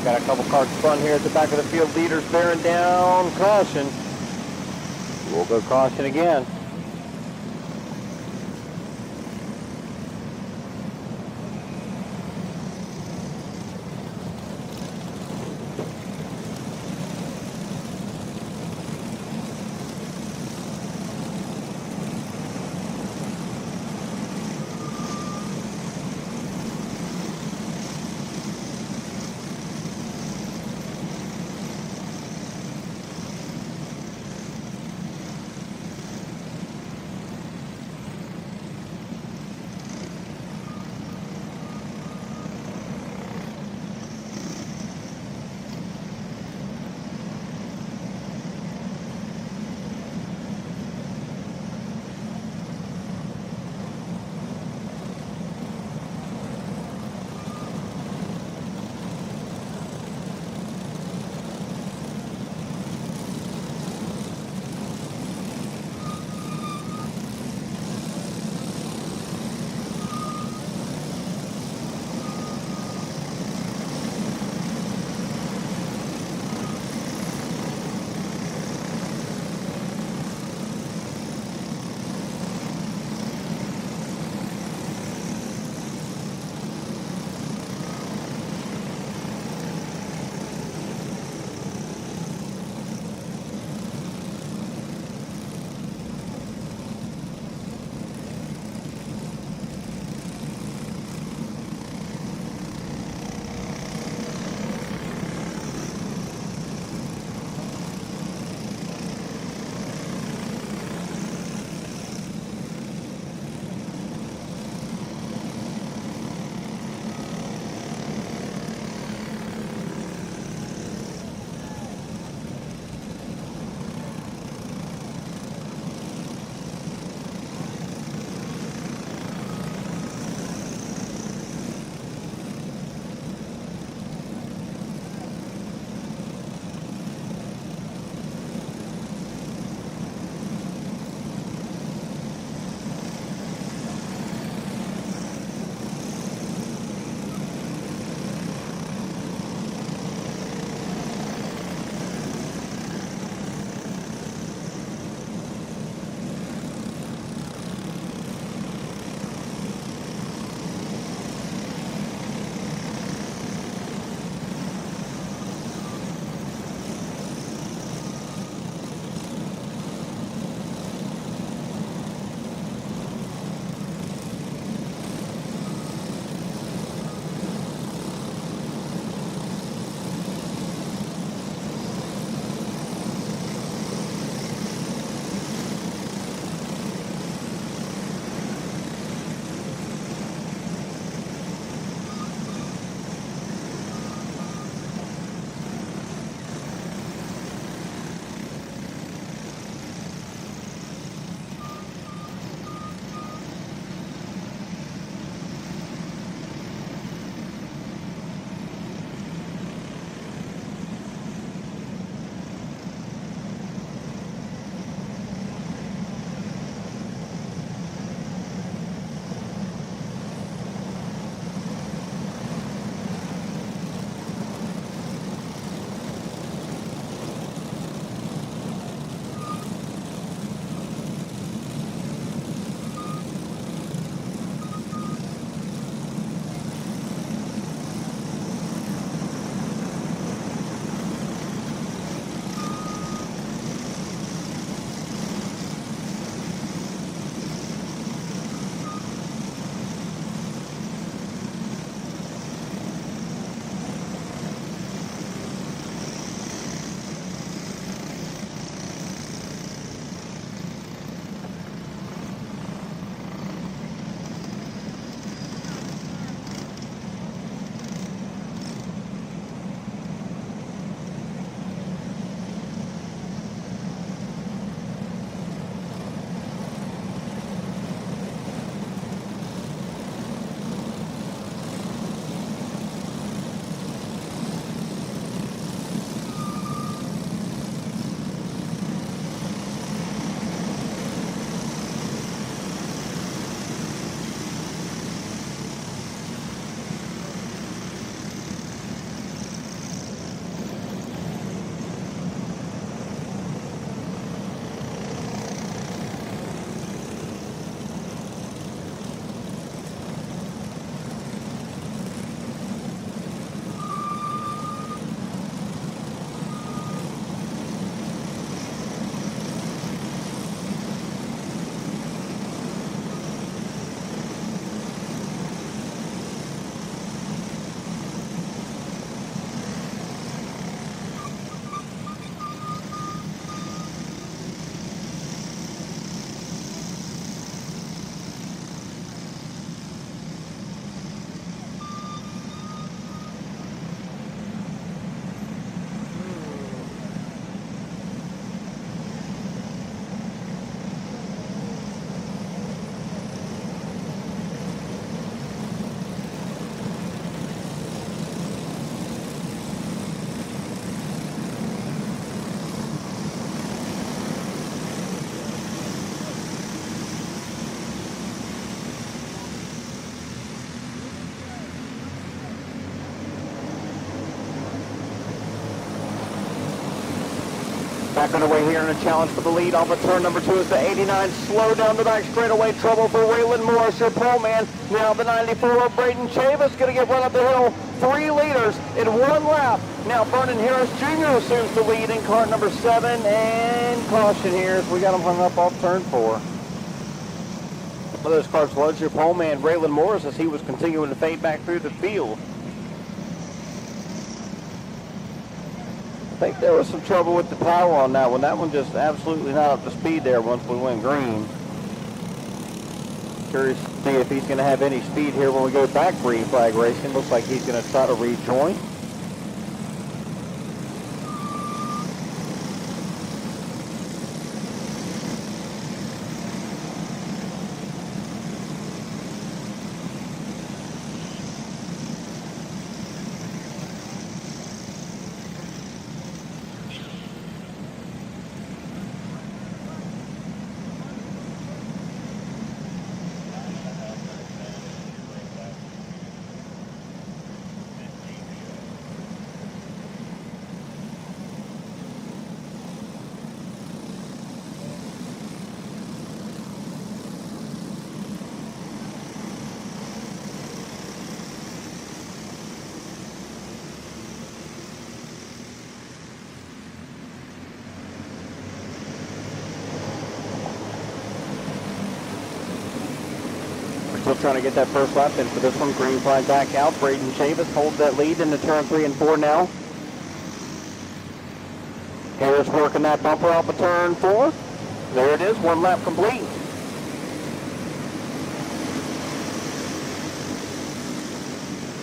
Got a couple cars spun here at the back of the field. Leaders bearing down. Caution. We'll go caution again. Back underway here in a challenge for the lead off of turn number 2 is the 89. Slow down the back straightaway. Trouble for Waylon Morris, your pole man. Now the 94 of Braden Chavis going to get run up the hill. 3 leaders in 1 lap. Now Vernon Harris Jr. assumes the lead in car number 7. And caution here as we got him hung up off turn 4. One of those cars was your pole man, Waylon Morris, as he was continuing to fade back through the field. I think there was some trouble with the power on that one. That one just absolutely not up to speed there once we went green. Curious to see if he's going to have any speed here when we go back green flag racing. Looks like he's going to try to rejoin. Still trying to get that first lap in for this one. Green flag back out. Braden Chavis holds that lead into turn 3 and 4 now. Harris working that bumper off of turn 4. There it is, 1 lap complete.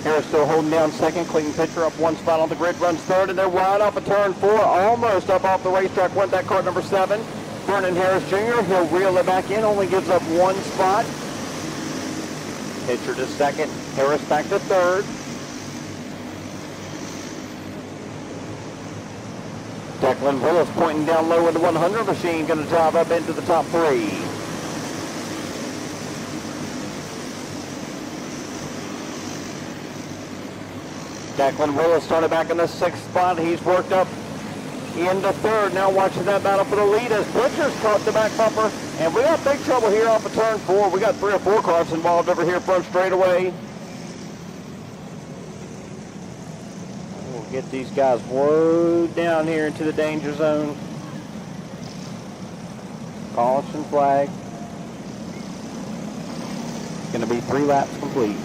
Harris still holding down second. Clayton Pitcher up 1 spot on the grid, runs third, and they're wide off of turn 4. Almost up off the racetrack. Went that car number 7. Vernon Harris Jr. He'll reel it back in. Only gives up 1 spot. Pitcher to second, Harris back to third. Declan Willis pointing down low with the 100 machine, going to drive up into the top 3. Declan Willis started back in the 6th spot. He's worked up into third. Now watching that battle for the lead as Butcher's caught the back bumper. And we got big trouble here off of turn 4. We got 3 or 4 cars involved over here front straightaway. We'll get these guys way down here into the danger zone. Caution flag. It's going to be 3 laps complete.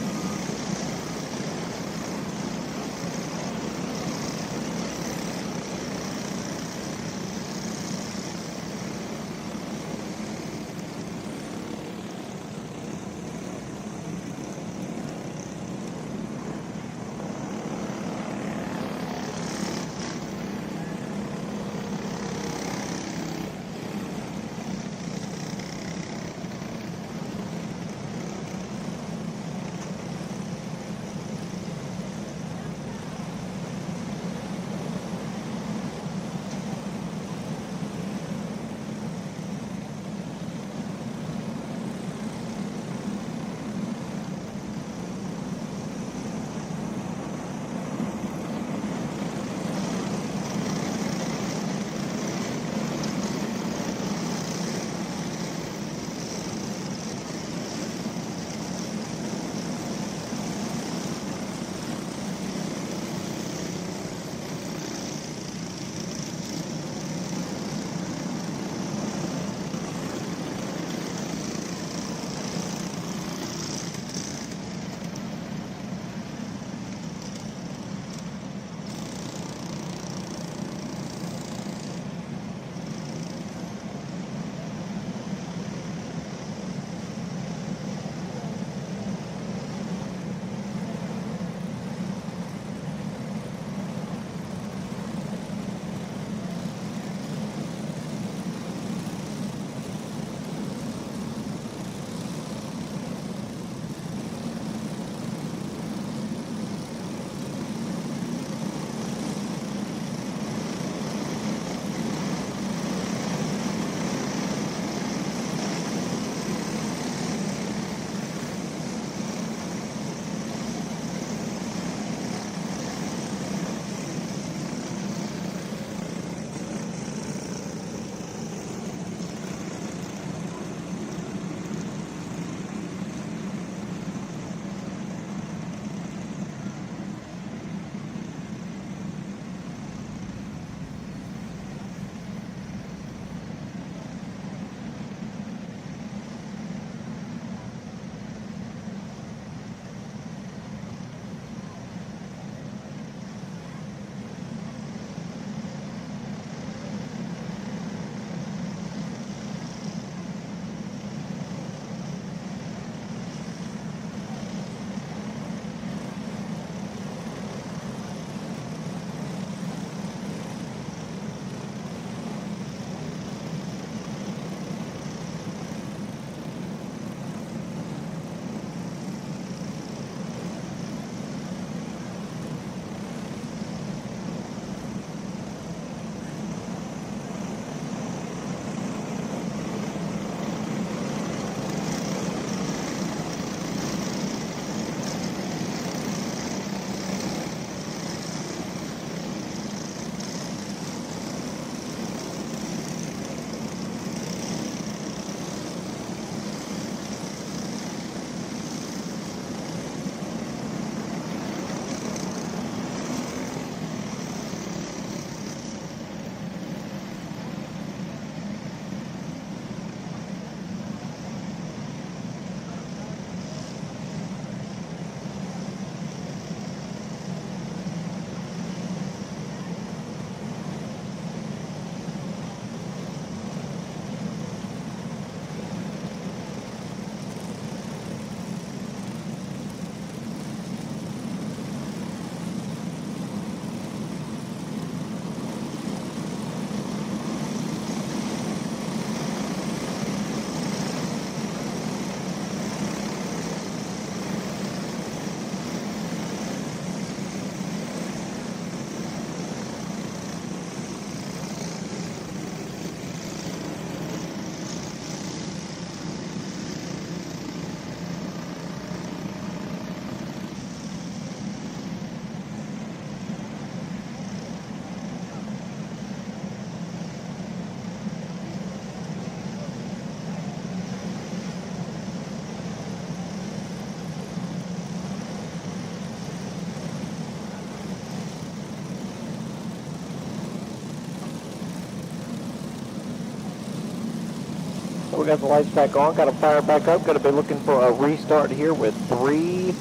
So we got the lights back on, got them fired back up. Going to be looking for a restart here with 3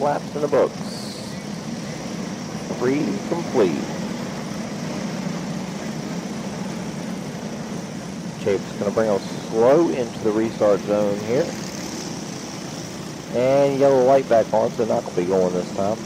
laps in the books. 3 complete. Chape's going to bring us slow into the restart zone here. And yellow light back on, so not going to be going this time.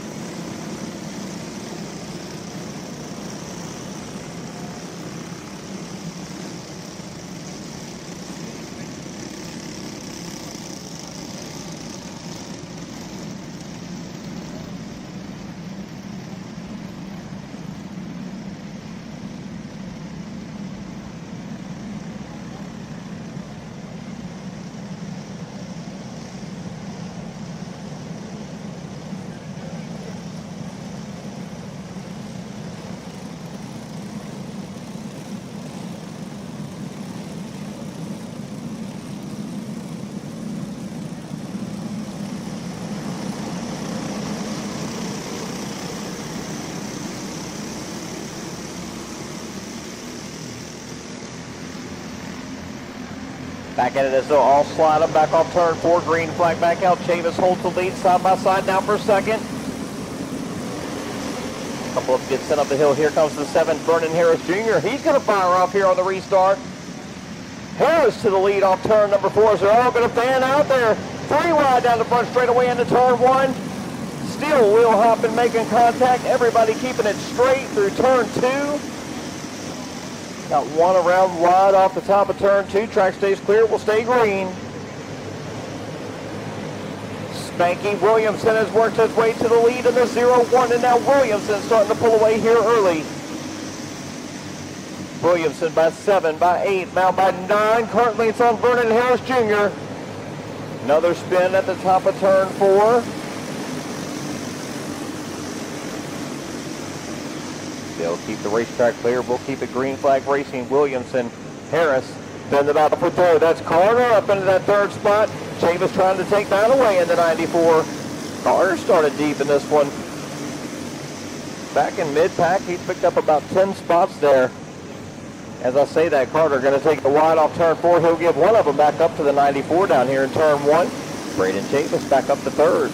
Back at it as though all slide up back off turn 4. Green flag back out. Chavis holds the lead side by side now for second. Couple of them get sent up the hill. Here comes the 7th, Vernon Harris Jr. He's going to fire off here on the restart. Harris to the lead off turn number 4. So they're all going to fan out there. 3 wide down the front straightaway into turn 1. Still wheel hopping, making contact. Everybody keeping it straight through turn 2. Got 1 around wide off the top of turn 2. Track stays clear. Will stay green. Spanky Williamson has worked his way to the lead in the 0-1, and now Williamson starting to pull away here early. Williamson by 7, by 8, now by 9. Kart leads on Vernon Harris Jr. Another spin at the top of turn 4. They'll keep the racetrack clear. We'll keep it green flag racing. Williamson, Harris, then the battle for third. That's Carter up into that 3rd spot. Chavis trying to take that away in the 94. Carter started deep in this one. Back in mid-pack, he's picked up about 10 spots there. As I say that, Carter going to take the wide off turn 4. He'll give one of them back up to the 94 down here in turn 1. Braden Chavis back up to 3rd.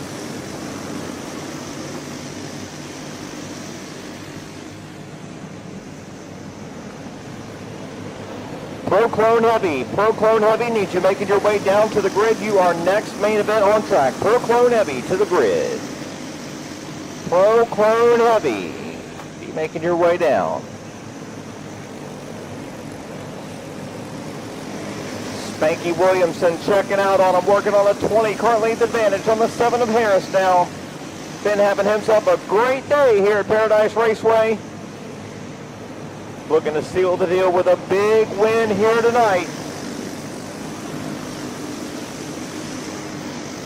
Pro Clone Heavy needs you making your way down to the grid. You are next main event on track. Pro Clone Heavy to the grid. Pro Clone Heavy. Be making your way down. Spanky Williamson checking out on him, working on a 20 kart length advantage on the 7 of Harris now. Been having himself a great day here at Paradise Raceway. Looking to seal the deal with a big win here tonight.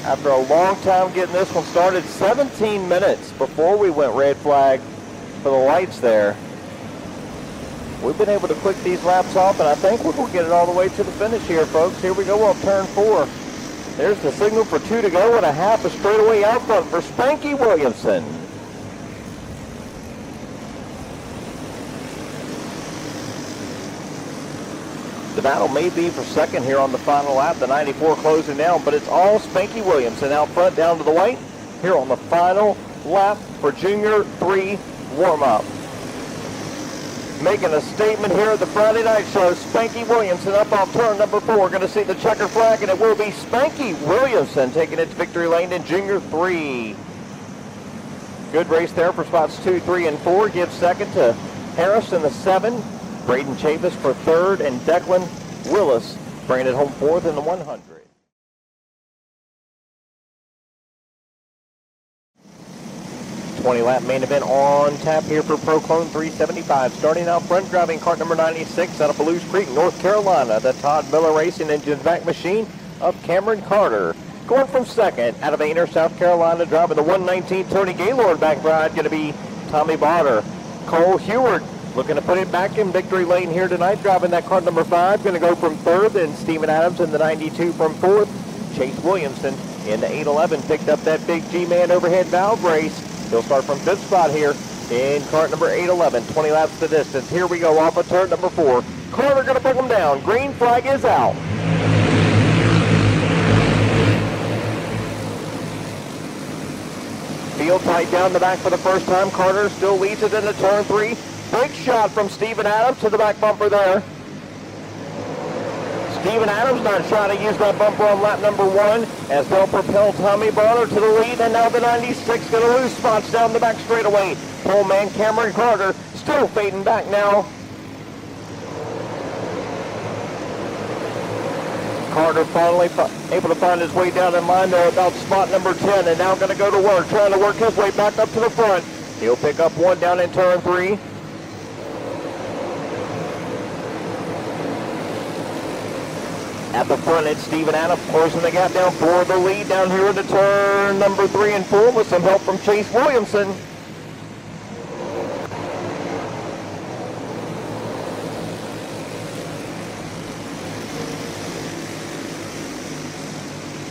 After a long time getting this one started, 17 minutes before we went red flag for the lights there. We've been able to click these laps off, and I think we're going to get it all the way to the finish here, folks. Here we go off turn 4. There's the signal for 2 to go and a half a straightaway out front for Spanky Williamson. The battle may be for second here on the final lap, the 94 closing down, but it's all Spanky Williamson out front down to the white here on the final lap for Junior 3 warm-up. Making a statement here at the Friday night show, Spanky Williamson up off turn number 4. Going to see the checker flag, and it will be Spanky Williamson taking it to victory lane in Junior 3. Good race there for spots 2, 3, and 4. Give second to Harris in the 7. Braden Chavis for 3rd, and Declan Willis bringing it home 4th in the 100. .20-lap main event on tap here for Pro Clone 375. Starting out front, driving kart number 96 out of Belews Creek, North Carolina, the Todd Miller Racing Engine Vac Machine of Cameron Carter. Going from second out of Ainer, South Carolina, driving the 119 Tony Gaylord back ride, going to be Tommy Botter. Cole Heward looking to put it back in victory lane here tonight, driving that kart number 5, going to go from 3rd, then Steven Adams in the 92 from 4th. Chase Williamson in the 811 picked up that big G-Man overhead valve race. He'll start from 5th spot here in kart number 811, 20 laps the distance. Here we go off of turn number 4. Carter going to bring him down. Green flag is out. Field tight down the back for the first time. Carter still leads it into turn 3. Big shot from Steven Adams to the back bumper there. Steven Adams not trying to use that bumper on lap number 1 as they'll propel Tommy Bonner to the lead, and now the 96 going to lose spots down the back straightaway. Pole man Cameron Carter still fading back now. Carter finally able to find his way down in line there about spot number 10, and now going to go to work, trying to work his way back up to the front. He'll pick up 1 down in turn 3. At the front, it's Steven Adams closing the gap down for the lead down here into turn number 3 and 4 with some help from Chase Williamson.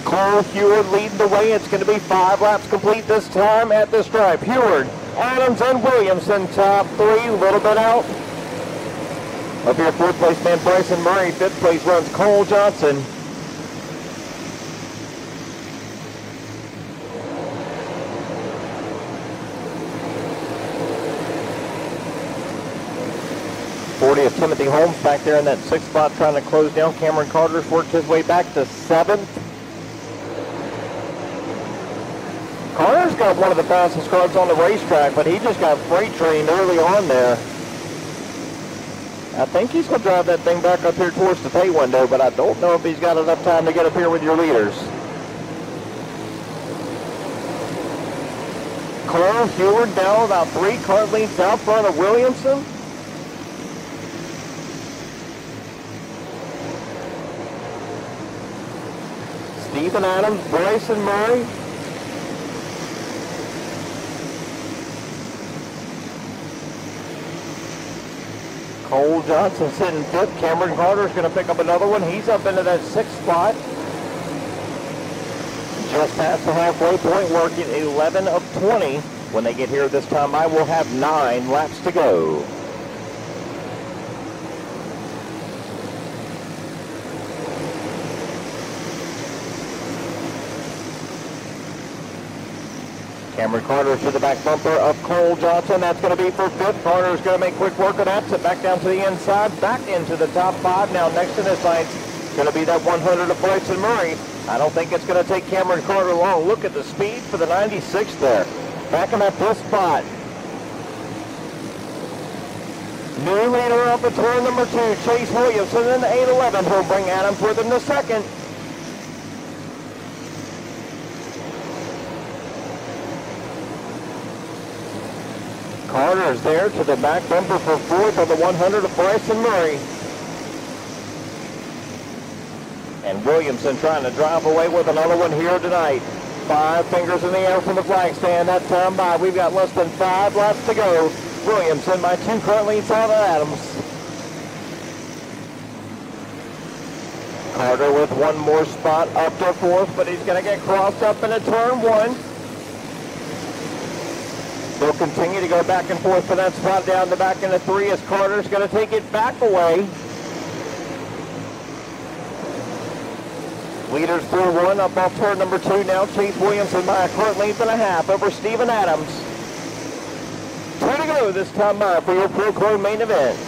Cole Heward leading the way. It's going to be 5 laps complete this time at this stripe. Heward, Adams, and Williamson top 3, a little bit out. Up here, 4th place man Bryson Murray. 5th place runs Cole Johnson. Is Timothy Holmes back there in that 6th spot trying to close down. Cameron Carter's worked his way back to 7th. Carter's got one of the fastest cars on the racetrack, but he just got freight trained early on there. I think he's going to drive that thing back up here towards the pay window, but I don't know if he's got enough time to get up here with your leaders. Cole Heward now about 3 car lengths out front of Williamson. Steven Adams, Bryson Murray. Cole Johnson sitting 5th. Cameron Carter's going to pick up another one. He's up into that 6th spot. Just past the halfway point, working 11 of 20. When they get here this time, I will have 9 laps to go. Cameron Carter to the back bumper of Cole Johnson. That's going to be for 5th. Carter's going to make quick work of that. Sit back down to the inside, back into the top 5. Now next in his sights going to be that 100 of Bryson Murray. I don't think it's going to take Cameron Carter long. Look at the speed for the 96 there. Back in that 5th spot. New leader up at turn number 2, Chase Williamson in the 811. He'll bring Adams with him to 2nd. Carter is there to the back bumper for 4th on the 100 of Bryson Murray. And Williamson trying to drive away with another one here tonight. 5 fingers in the air from the flag stand. That time by. We've got less than 5 laps to go. Williamson by 2 car lengths out of Adams. Carter with 1 more spot up to 4th, but he's going to get crossed up into turn 1. They'll continue to go back and forth for that spot down the back into 3 as Carter's going to take it back away. Leaders through 1 up off turn number 2 now. Chase Williamson by a car length and a half over Steven Adams. 2 to go this time by for your Pro main event.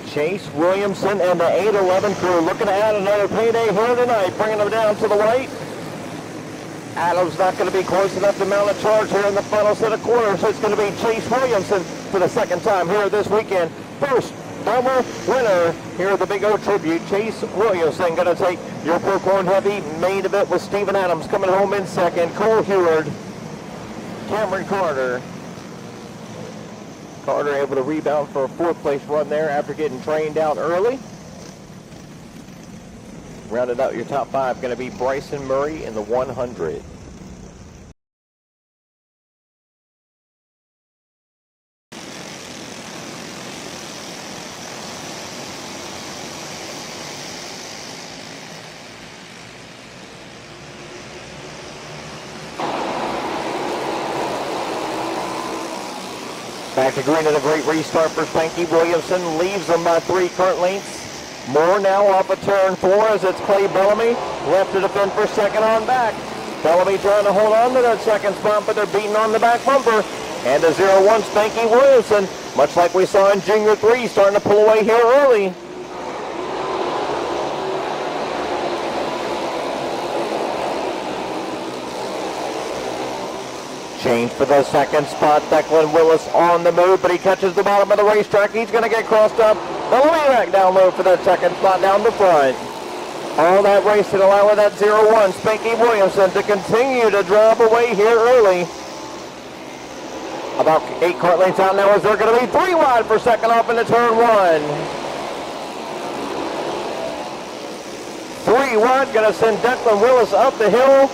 Chase Williamson and the 811 crew looking to add another payday here tonight, bringing them down to the white. Adams not going to be close enough to mount a charge here in the final set of corners, so it's going to be Chase Williamson for the 2nd time here this weekend. First double winner here at the Big O Tribute. Chase Williamson going to take your Pro Heavy main event with Steven Adams coming home in 2nd. Cole Heward, Cameron Carter. Carter able to rebound for a 4th place run there after getting trained out early. Rounded out your top 5 going to be Bryson Murray in the 100. Back to green and a great restart for Spanky Williamson. Leaves them by 3 current lengths. Moore now off of turn 4 as it's Clay Bellamy. Left to defend for second on back. Bellamy trying to hold on to that second spot, but they're beating on the back bumper. And the 0-1 Spanky Williamson, much like we saw in Junior 3, starting to pull away here early. Change for the second spot. Declan Willis on the move, but he catches the bottom of the racetrack. He's going to get crossed up. Bellamy back down low for that second spot down the front. All that racing allowing that 0-1 Spanky Williamson to continue to drive away here early. About 8 cart lengths out now as they're going to be 3 wide for second off into turn 1. 3 wide, going to send Declan Willis up the hill.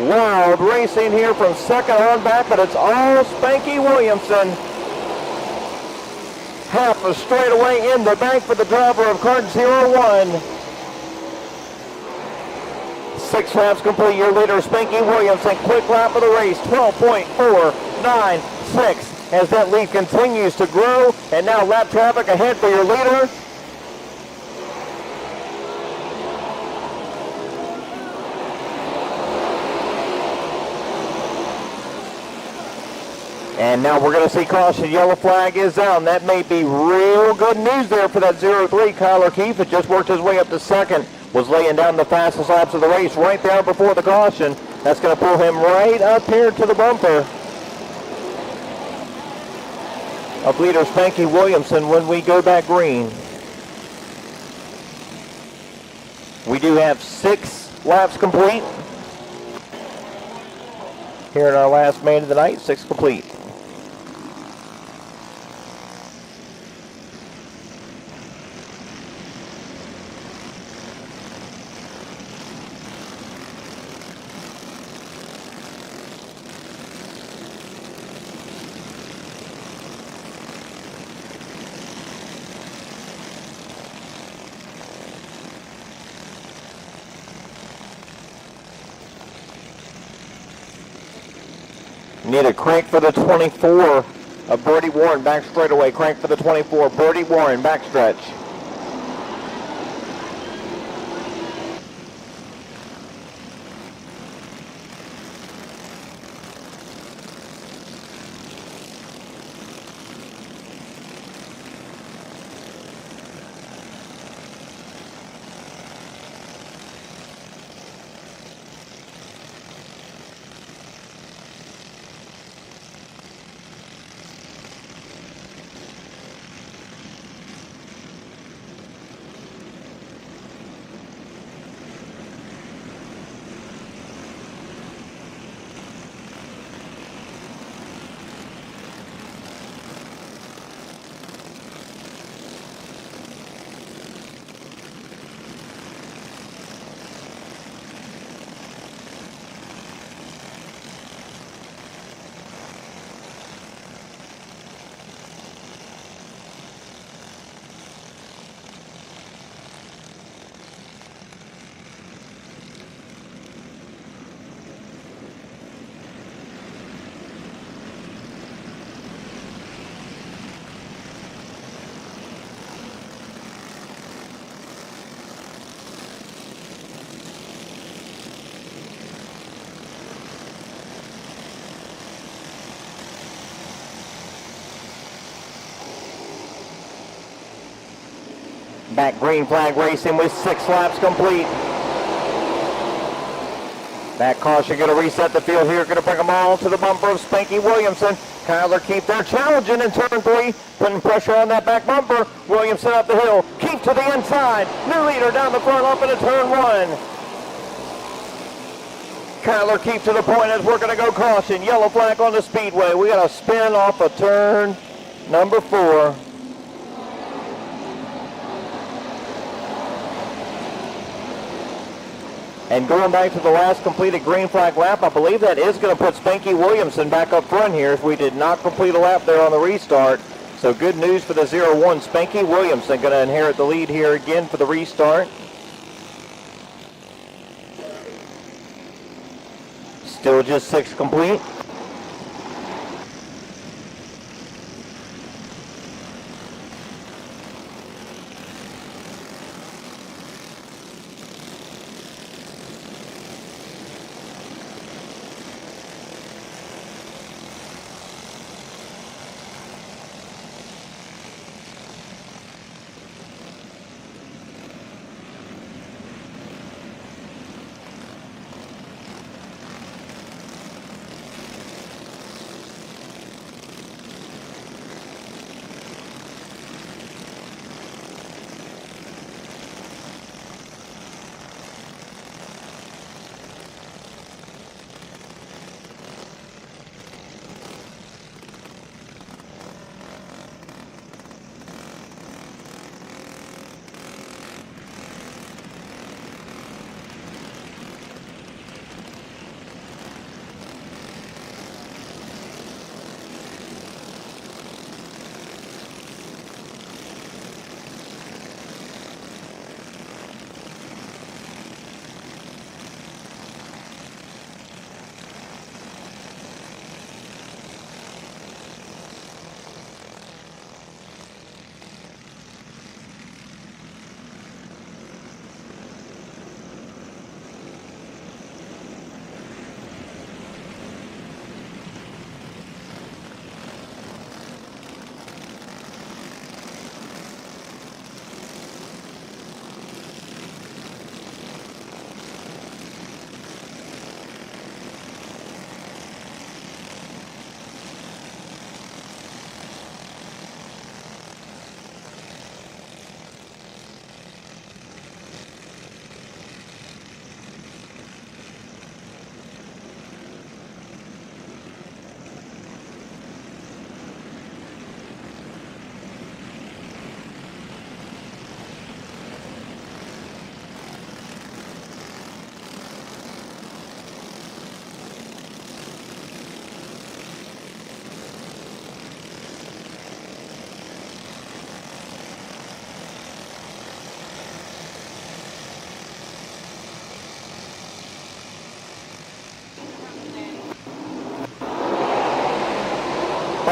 Wild racing here from second on back, but it's all Spanky Williamson. Half a straightaway in the bank for the driver of cart 0-1. 6 laps complete. Your leader, Spanky Williamson. Quick lap of the race, 12.496. As that lead continues to grow, and now lap traffic ahead for your leader. And now we're going to see caution. Yellow flag is down. That may be real good news there for that 0-3. Kyler Keefe had just worked his way up to second. Was laying down the fastest laps of the race right there before the caution. That's going to pull him right up here to the bumper of leader Spanky Williamson when we go back green. We do have 6 laps complete here in our last main of the night. 6 complete. Need a crank for the 24 of Birdie Warren back straightaway. Crank for the 24, Birdie Warren backstretch. Back green flag racing with 6 laps complete. That caution going to reset the field here. Going to bring them all to the bumper of Spanky Williamson. Kyler Keefe there challenging in turn 3. Putting pressure on that back bumper. Williamson up the hill. Keefe to the inside. New leader down the front up into turn 1. Kyler Keefe to the point as we're going to go caution. Yellow flag on the speedway. We got a spin off of turn number 4. And going back to the last completed green flag lap, I believe that is going to put Spanky Williamson back up front here as we did not complete a lap there on the restart. So good news for the 0-1. Spanky Williamson going to inherit the lead here again for the restart. Still just 6 complete.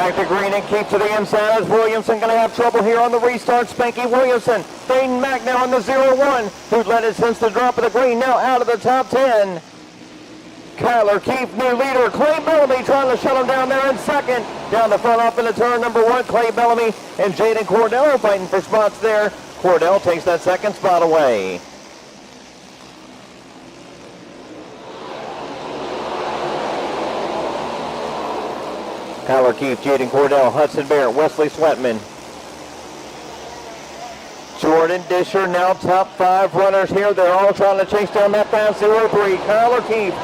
Back to green and keep to the inside as Williamson going to have trouble here on the restart. Spanky Williamson fading back now on the 0-1, who's led it since the drop of the green, now out of the top 10. Kyler Keefe, new leader. Clay Bellamy trying to shut him down there in second. Down the front off into turn number 1. Clay Bellamy and Jaden Cordell are fighting for spots there. Cordell takes that second spot away. Kyler Keefe, Jaden Cordell, Hudson Barrett, Wesley Sweatman. Jordan Disher, now top 5 runners here. They're all trying to chase down that fast 0-3. Kyler Keefe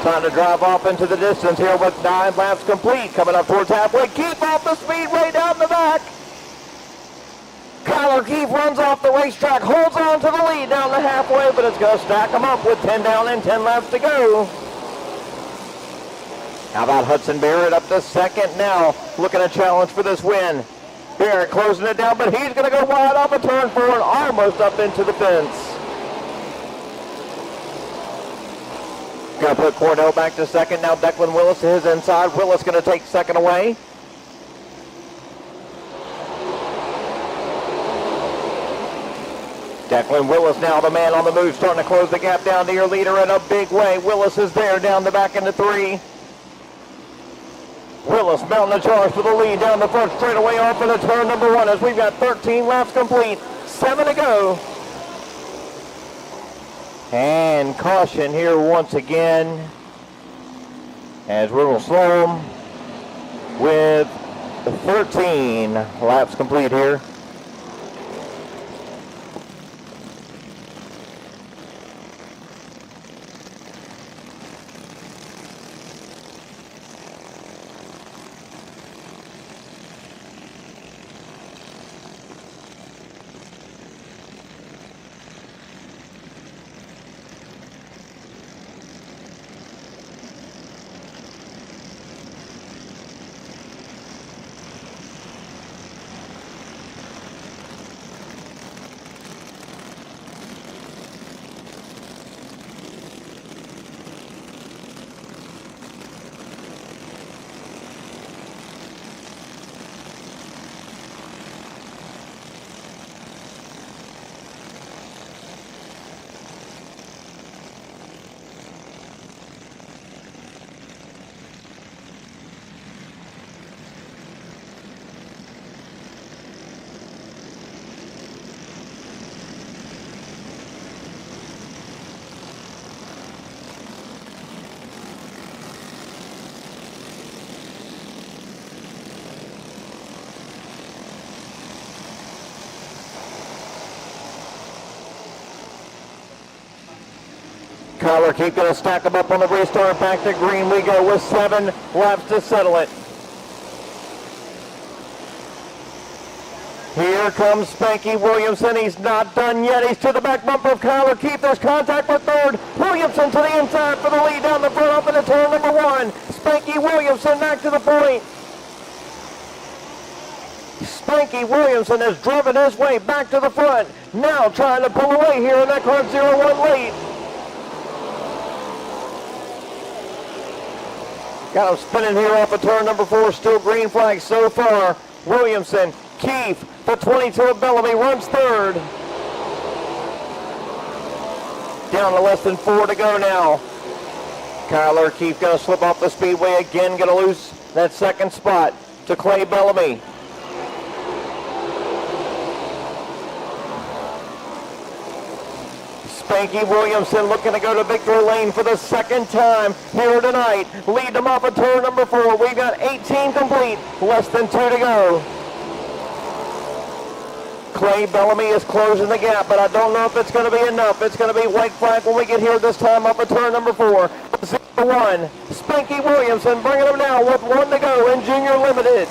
trying to drive off into the distance here with 9 laps complete. Coming up towards halfway. Keefe off the speedway down the back. Kyler Keefe runs off the racetrack, holds on to the lead down the halfway, but it's going to stack them up with 10 down and 10 laps to go. How about Hudson Barrett up to second now, looking to challenge for this win. Barrett closing it down, but he's going to go wide off a turn 4 and almost up into the fence. Going to put Cordell back to second. Now Declan Willis to his inside. Willis going to take second away. Declan Willis now the man on the move, starting to close the gap down to your leader in a big way. Willis is there down the back into 3. Willis mounting the charge for the lead down the front straightaway off into turn number 1 as we've got 13 laps complete. 7 to go. And caution here once again as we're going to slow them with 13 laps complete here. Kyler Keefe going to stack them up on the restart. Back to green we go with 7 laps to settle it. Here comes Spanky Williamson. He's not done yet. He's to the back bumper of Kyler Keefe. There's contact with third. Williamson to the inside for the lead down the front up into turn number 1. Spanky Williamson back to the point. Spanky Williamson has driven his way back to the front. Now trying to pull away here in that car 0-1 lead. Got him spinning here off of turn number 4. Still green flag so far. Williamson, Keefe, the 22 of Bellamy runs third. Down to less than 4 to go now. Kyler Keefe going to slip off the speedway again. Going to lose that second spot to Clay Bellamy. Spanky Williamson looking to go to victory lane for the second time here tonight. Lead them off of turn number 4. We've got 18 complete, less than 2 to go. Clay Bellamy is closing the gap, but I don't know if it's going to be enough. It's going to be white flag when we get here this time off of turn number 4. 0-1. Spanky Williamson bringing them now with 1 to go in Junior Limited.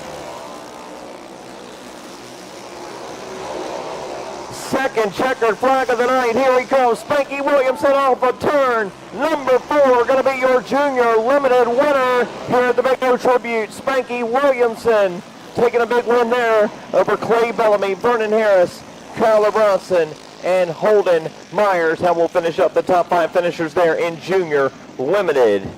Second checkered flag of the night. Here he comes. Spanky Williamson off of turn number 4. Going to be your Junior Limited winner here at the Big O Tribute. Spanky Williamson taking a big win there over Clay Bellamy, Vernon Harris, Kyler Bronson, and Holden Myers. How we'll finish up the top 5 finishers there in Junior Limited.